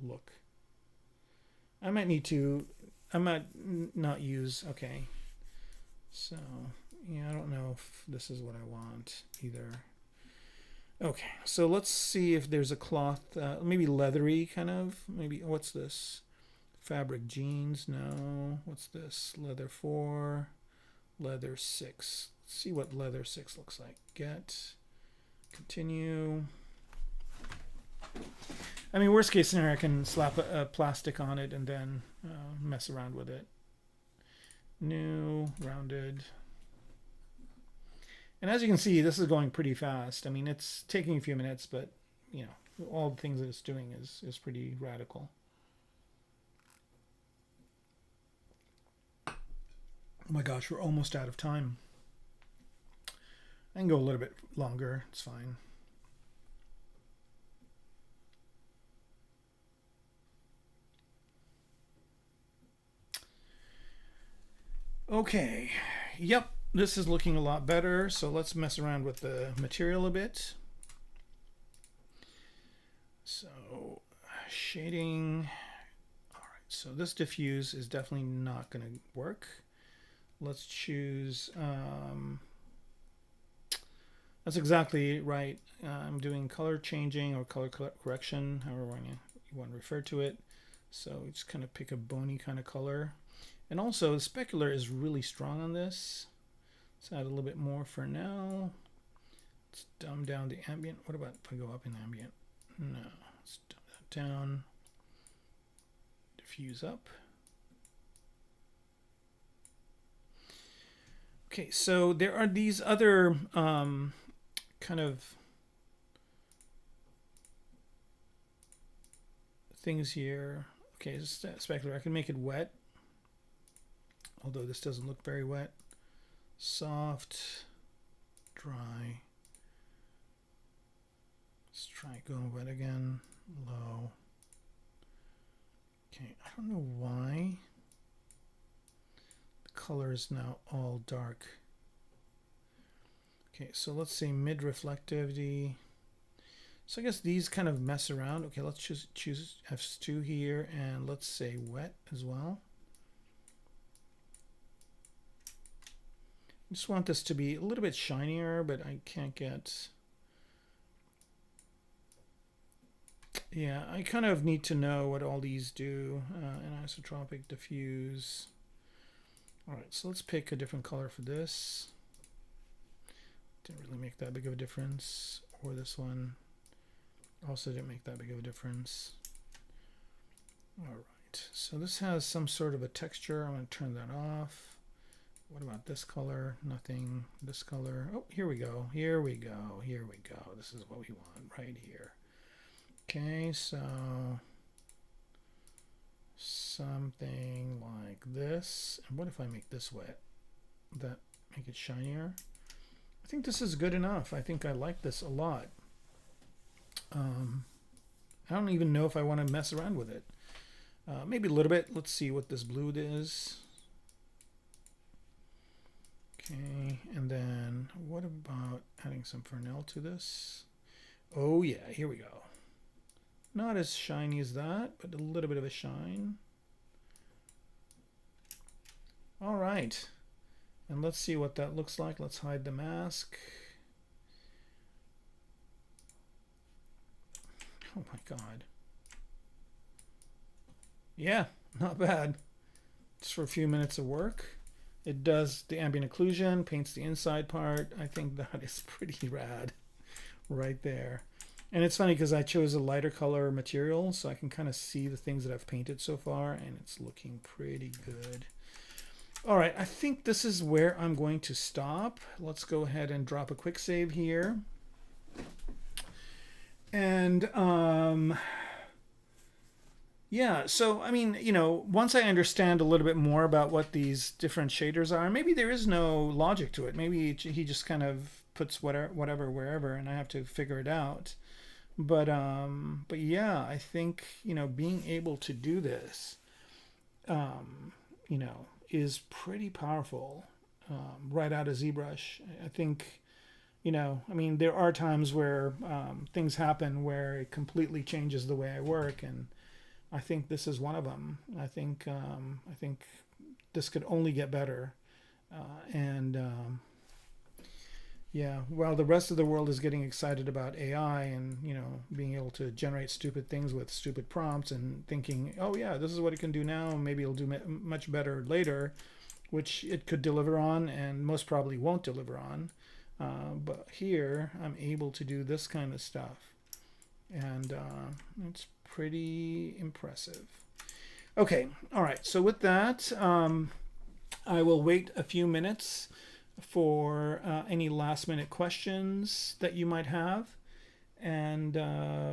look. I might not use. Okay. So yeah, I don't know if this is what I want either. Okay, so let's see if there's a cloth, maybe leathery kind of, maybe, what's this? Fabric jeans, no. What's this? Leather 4, leather 6. Let's see what leather 6 looks like. Get, continue. I mean, worst case scenario, I can slap a plastic on it and then mess around with it. New, rounded. And as you can see, this is going pretty fast. I mean, it's taking a few minutes, but, you know, all the things that it's doing is pretty radical. Oh my gosh, we're almost out of time. I can go a little bit longer. It's fine. Okay. Yep. This is looking a lot better, so let's mess around with the material a bit. So, shading. All right, so this diffuse is definitely not going to work. Let's choose, that's exactly right. I'm doing color changing or color correction, however you want to refer to it. So just kind of pick a bony kind of color. And also, the specular is really strong on this. Let's add a little bit more for now. Let's dumb down the ambient. What about if I go up in ambient? No, let's dumb that down. Diffuse up. Okay, so there are these other kind of things here. Okay, this is specular. I can make it wet, although this doesn't look very wet. Soft, dry. Let's try going wet again. Low. Okay, I don't know why the color is now all dark. Okay, so let's say mid reflectivity. So I guess these kind of mess around. Okay, let's choose F2 here, and let's say wet as well. I just want this to be a little bit shinier, but I can't get... Yeah, I kind of need to know what all these do. Anisotropic, diffuse. All right, so let's pick a different color for this. Didn't really make that big of a difference. Or this one. Also didn't make that big of a difference. All right, so this has some sort of a texture. I'm going to turn that off. What about this color? Nothing. This color. Oh, here we go. Here we go. Here we go. This is what we want right here. Okay, so something like this. And what if I make this wet? That make it shinier? I think this is good enough. I think I like this a lot. I don't even know if I want to mess around with it. Maybe a little bit. Let's see what this blue is. Okay, and then what about adding some Fresnel to this? Oh yeah, here we go. Not as shiny as that, but a little bit of a shine. All right. And let's see what that looks like. Let's hide the mask. Oh my God. Yeah, not bad. Just for a few minutes of work. It does the ambient occlusion, paints the inside part. I think that is pretty rad right there. And it's funny because I chose a lighter color material, so I can kind of see the things that I've painted so far, and it's looking pretty good. All right, I think this is where I'm going to stop. Let's go ahead and drop a quick save here. And yeah, so I mean, you know, once I understand a little bit more about what these different shaders are, maybe there is no logic to it. Maybe he just kind of puts whatever wherever, and I have to figure it out. But yeah, I think, you know, being able to do this, you know, is pretty powerful right out of ZBrush. I think, you know, I mean, there are times where things happen where it completely changes the way I work, and I think this is one of them. I think this could only get better, yeah, while the rest of the world is getting excited about AI and, you know, being able to generate stupid things with stupid prompts and thinking, oh yeah, this is what it can do now, maybe it'll do much better later, which it could deliver on and most probably won't deliver on. But here I'm able to do this kind of stuff, and it's pretty impressive. Okay, all right, so with that, I will wait a few minutes for any last minute questions that you might have, and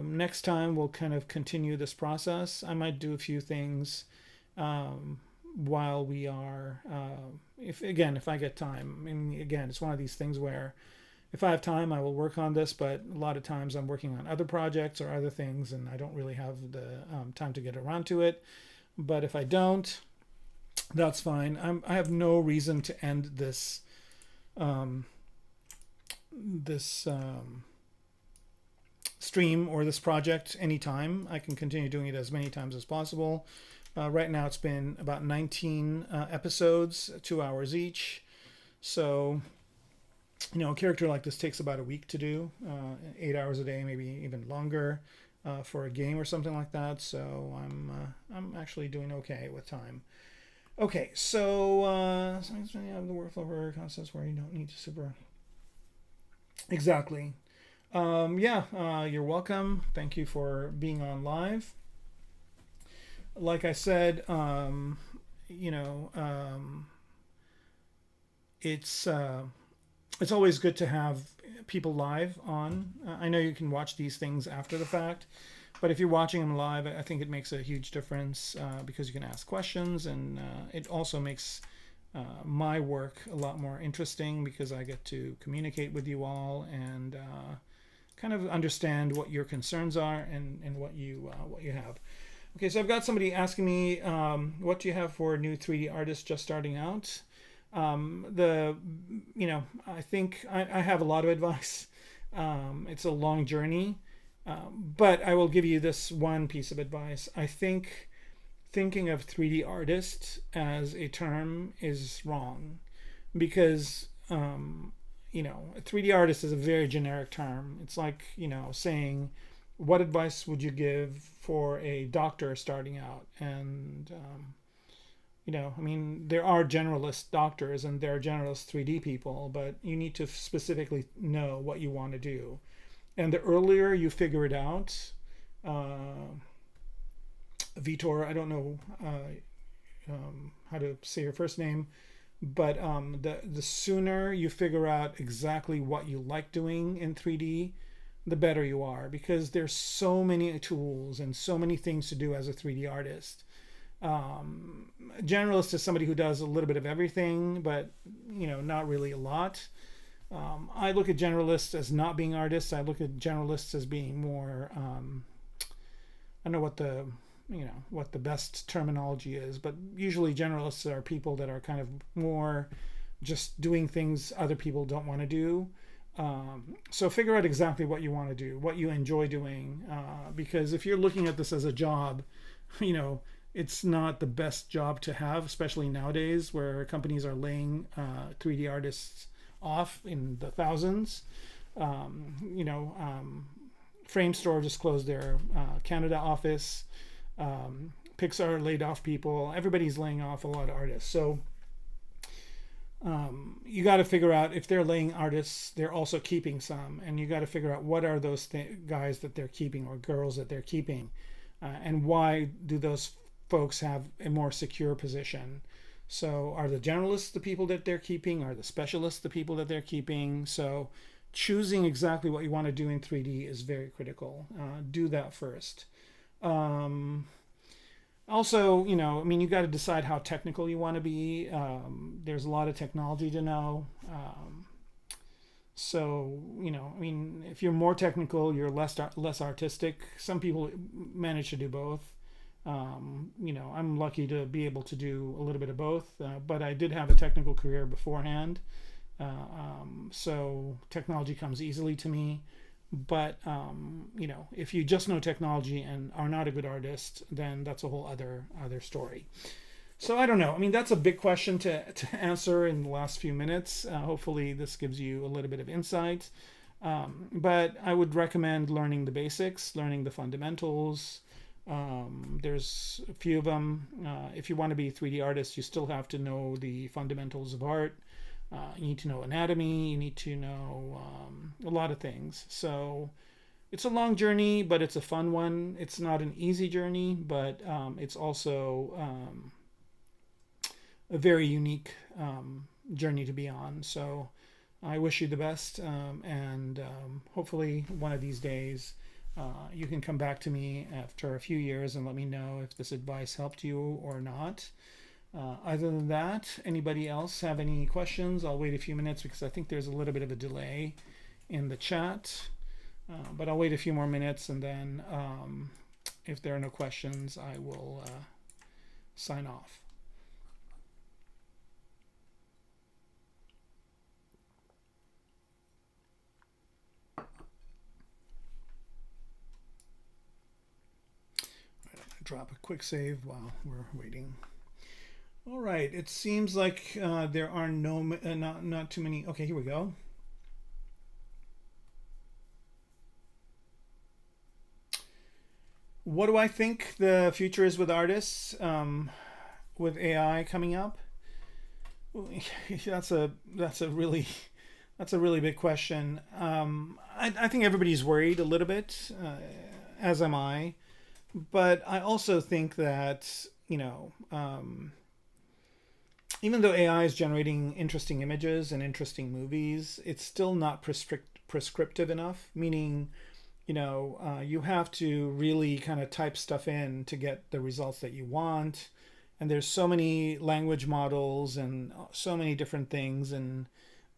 next time we'll kind of continue this process. I might do a few things while we are, if I get time. I mean, again, it's one of these things where if I have time, I will work on this, but a lot of times I'm working on other projects or other things, and I don't really have the time to get around to it. But if I don't, that's fine. I have no reason to end this stream or this project anytime. I can continue doing it as many times as possible. Right now it's been about 19 episodes, 2 hours each. So, you know, a character like this takes about a week to do, 8 hours a day, maybe even longer for a game or something like that. So I'm actually doing okay with time. Okay, so you have the workflow for concepts where you don't need to super. Exactly. Yeah, you're welcome. Thank you for being on live. Like I said, you know, it's always good to have people live on. I know you can watch these things after the fact, but if you're watching them live, I think it makes a huge difference because you can ask questions, and it also makes my work a lot more interesting because I get to communicate with you all and kind of understand what your concerns are and what you have. Okay, so I've got somebody asking me, what do you have for new 3D artists just starting out? You know, I think I have a lot of advice. It's a long journey, but I will give you this one piece of advice. I think thinking of 3D artist as a term is wrong because, you know, a 3D artist is a very generic term. It's like, you know, saying, what advice would you give for a doctor starting out? And, you know, I mean, there are generalist doctors and there are generalist 3D people, but you need to specifically know what you want to do. And the earlier you figure it out, Vitor, I don't know how to say your first name, but the sooner you figure out exactly what you like doing in 3D, the better you are, because there's so many tools and so many things to do as a 3D artist. Generalist is somebody who does a little bit of everything, but, you know, not really a lot. I look at generalists as not being artists. I look at generalists as being more, I don't know what the best terminology is, but usually generalists are people that are kind of more just doing things other people don't want to do. So figure out exactly what you want to do, what you enjoy doing, because if you're looking at this as a job, you know, it's not the best job to have, especially nowadays where companies are laying 3D artists off in the thousands. You know, Frame Store just closed their Canada office. Pixar laid off people. Everybody's laying off a lot of artists. So you got to figure out, if they're laying artists, they're also keeping some, and you got to figure out what are those guys that they're keeping or girls that they're keeping, and why do those folks have a more secure position. So are the generalists the people that they're keeping? Are the specialists the people that they're keeping? So choosing exactly what you want to do in 3D is very critical. Do that first. Also, you know, I mean, you got to decide how technical you want to be. There's a lot of technology to know. So, you know, I mean, if you're more technical, you're less artistic. Some people manage to do both. You know, I'm lucky to be able to do a little bit of both, but I did have a technical career beforehand. So technology comes easily to me. But you know, if you just know technology and are not a good artist, then that's a whole other story. So I don't know. I mean, that's a big question to answer in the last few minutes. Hopefully this gives you a little bit of insight. But I would recommend learning the basics, learning the fundamentals. There's a few of them. If you want to be a 3D artist, you still have to know the fundamentals of art. You need to know anatomy, you need to know a lot of things. So it's a long journey, but it's a fun one. It's not an easy journey, but it's also a very unique journey to be on. So I wish you the best, and hopefully one of these days you can come back to me after a few years and let me know if this advice helped you or not. Other than that, anybody else have any questions? I'll wait a few minutes because I think there's a little bit of a delay in the chat. But I'll wait a few more minutes, and then if there are no questions, I will sign off. All right, I'm going to drop a quick save while we're waiting. All right, it seems like there are not too many. Okay, here we go. What do I think the future is with artists, with AI coming up? That's a really big question. I think everybody's worried a little bit, as am I. But I also think that, you know, even though AI is generating interesting images and interesting movies, it's still not prescriptive enough, meaning, you know, you have to really kind of type stuff in to get the results that you want. And there's so many language models and so many different things, and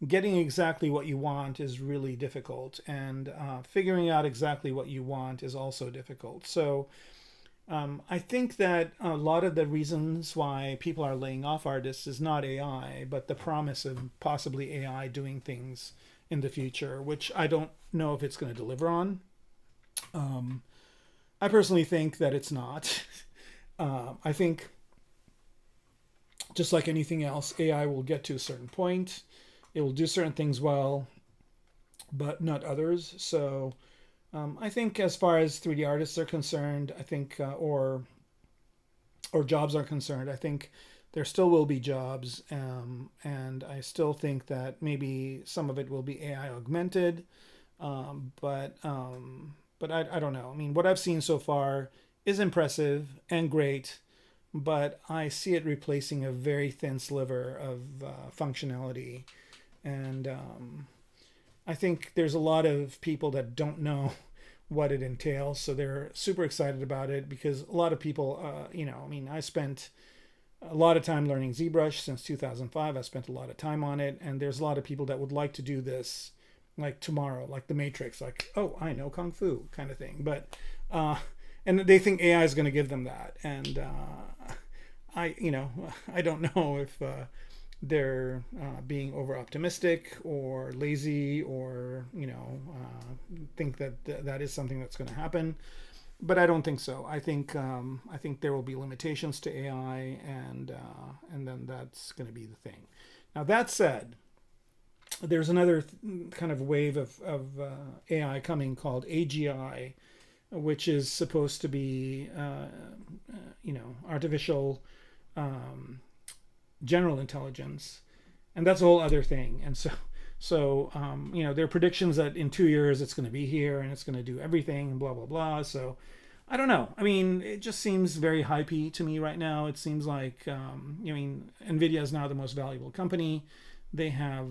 getting exactly what you want is really difficult. And figuring out exactly what you want is also difficult. So I think that a lot of the reasons why people are laying off artists is not AI, but the promise of possibly AI doing things in the future, which I don't know if it's going to deliver on. I personally think that it's not. I think, just like anything else, AI will get to a certain point. It will do certain things well, but not others. So I think as far as 3D artists are concerned, I think, or jobs are concerned, I think there still will be jobs, and I still think that maybe some of it will be AI augmented, but I don't know. I mean, what I've seen so far is impressive and great, but I see it replacing a very thin sliver of functionality, and I think there's a lot of people that don't know what it entails, so they're super excited about it, because a lot of people, you know, I mean, I spent a lot of time learning ZBrush since 2005. I spent a lot of time on it, and there's a lot of people that would like to do this like tomorrow, like the Matrix, like, oh, I know Kung Fu kind of thing. But and they think AI is going to give them that, and I don't know if they're being over optimistic or lazy, or think that that is something that's going to happen. but I don't think so. I think there will be limitations to AI, and then that's going to be the thing. Now that said, there's another kind of wave of AI coming called AGI, which is supposed to be artificial general intelligence, and that's a whole other thing. And so there are predictions that in 2 years it's going to be here and it's going to do everything and blah blah blah. So I don't know. I mean, it just seems very hypey to me right now. It seems like Nvidia is now the most valuable company. They have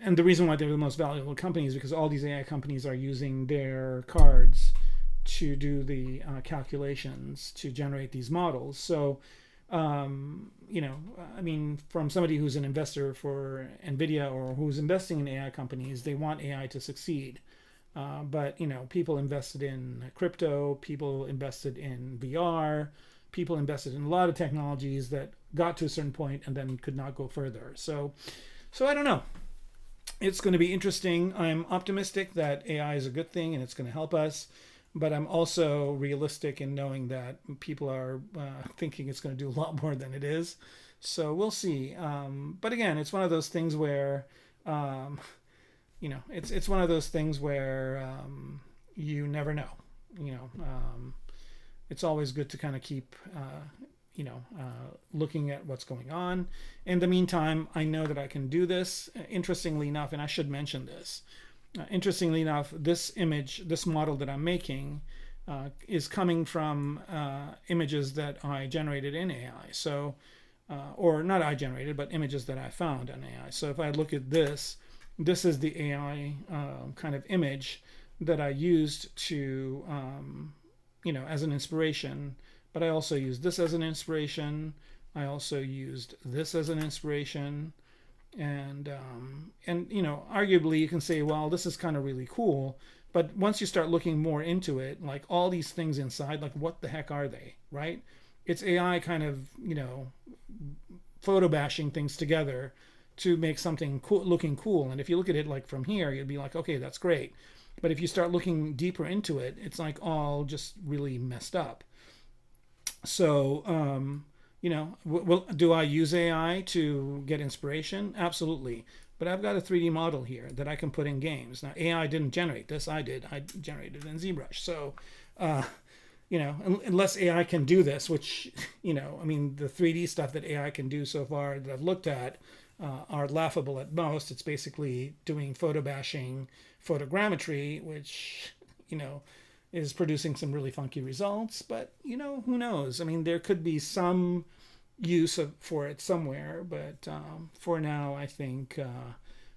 and the reason why they're the most valuable company is because all these AI companies are using their cards to do the calculations to generate these models. So from somebody who's an investor for Nvidia or who's investing in AI companies, they want AI to succeed. But people invested in crypto, people invested in VR, people invested in a lot of technologies that got to a certain point and then could not go further. So I don't know. It's going to be interesting. I'm optimistic that AI is a good thing and it's going to help us. But I'm also realistic in knowing that people are thinking it's going to do a lot more than it is. So we'll see. But again, it's one of those things where, it's one of those things where you never know. It's always good to kind of keep, looking at what's going on. In the meantime, I know that I can do this. Interestingly enough, and I should mention this. Interestingly enough, this model that I'm making is coming from images that I generated in AI. So, or not I generated, but images that I found in AI. So if I look at this is the AI kind of image that I used to, as an inspiration. But I also used this as an inspiration. I also used this as an inspiration. And arguably you can say, well, this is kind of really cool, but once you start looking more into it, like all these things inside, like what the heck are they, right? It's AI kind of photo bashing things together to make something cool, looking cool. And if you look at it like from here, you'd be like, okay, that's great. But if you start looking deeper into it, it's like all just really messed up. So do I use AI to get inspiration? Absolutely. But I've got a 3D model here that I can put in games. Now, AI didn't generate this. I did. I generated it in ZBrush. So, unless AI can do this, which, the 3D stuff that AI can do so far that I've looked at are laughable at most. It's basically doing photo bashing, photogrammetry, which, is producing some really funky results. But, who knows? I mean, there could be some use for it somewhere, but for now I think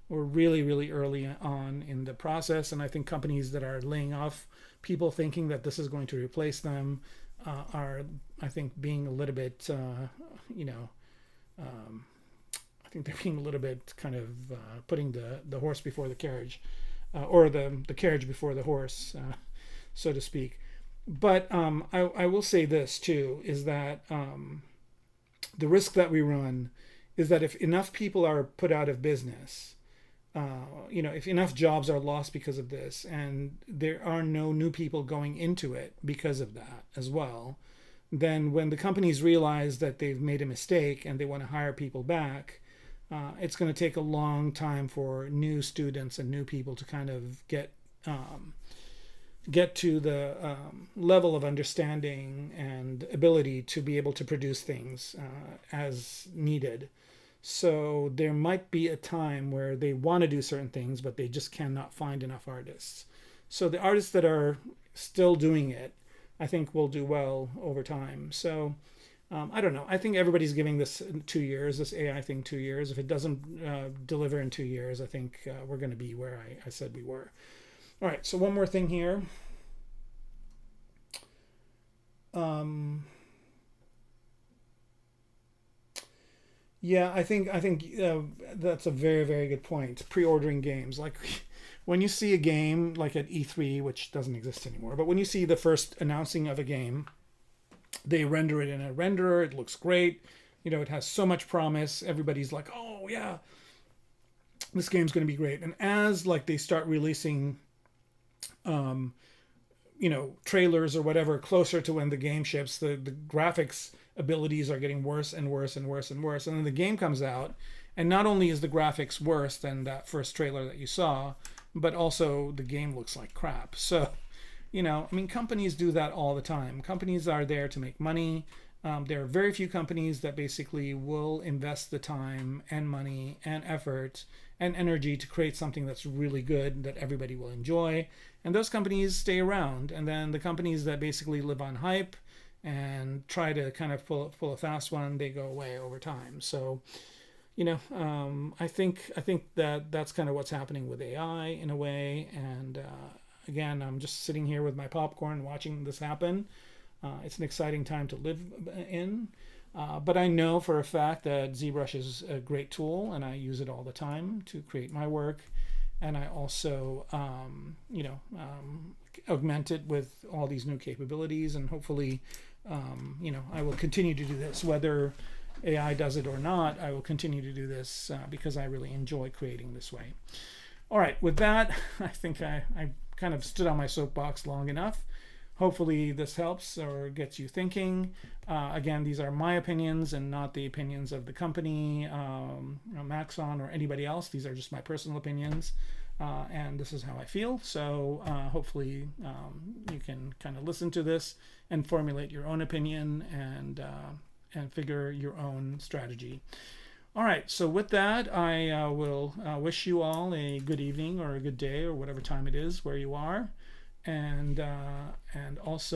we're really, really early on in the process, and I think companies that are laying off people thinking that this is going to replace them are, I think, being a little bit I think they're being a little bit kind of putting the horse before the carriage, or the carriage before the horse, so to speak. But I will say this too, is that the risk that we run is that if enough people are put out of business, if enough jobs are lost because of this, and there are no new people going into it because of that as well, then when the companies realize that they've made a mistake and they want to hire people back, it's going to take a long time for new students and new people to kind of get to the level of understanding and ability to be able to produce things as needed. So there might be a time where they want to do certain things, but they just cannot find enough artists. So the artists that are still doing it, I think will do well over time. So I don't know. I think everybody's giving this 2 years, this AI thing 2 years. If it doesn't deliver in 2 years, I think we're going to be where I said we were. All right, so one more thing here. Yeah, I think that's a very, very good point. Pre-ordering games, like when you see a game like at E3, which doesn't exist anymore, but when you see the first announcing of a game, they render it in a renderer. It looks great. It has so much promise. Everybody's like, oh yeah, this game's going to be great. And as like they start releasing you know, trailers or whatever closer to when the game ships, the graphics abilities are getting worse and worse and worse and worse. And then the game comes out, and not only is the graphics worse than that first trailer that you saw, but also the game looks like crap. So, you know, I mean, companies do that all the time. Companies are there to make money. There are very few companies that basically will invest the time and money and effort and energy to create something that's really good that everybody will enjoy. And those companies stay around. And then the companies that basically live on hype and try to kind of pull a fast one, they go away over time. So, you know, I think that that's kind of what's happening with AI in a way. And again, I'm just sitting here with my popcorn watching this happen. It's an exciting time to live in. But I know for a fact that ZBrush is a great tool, and I use it all the time to create my work. And I also, you know, augment it with all these new capabilities. And hopefully, you know, I will continue to do this. Whether AI does it or not, I will continue to do this because I really enjoy creating this way. All right, with that, I think I kind of stood on my soapbox long enough. Hopefully this helps or gets you thinking. Again, these are my opinions and not the opinions of the company, Maxon, or anybody else. These are just my personal opinions, and this is how I feel. So hopefully you can kind of listen to this and formulate your own opinion and figure your own strategy. All right, so with that, I will wish you all a good evening or a good day or whatever time it is where you are. And also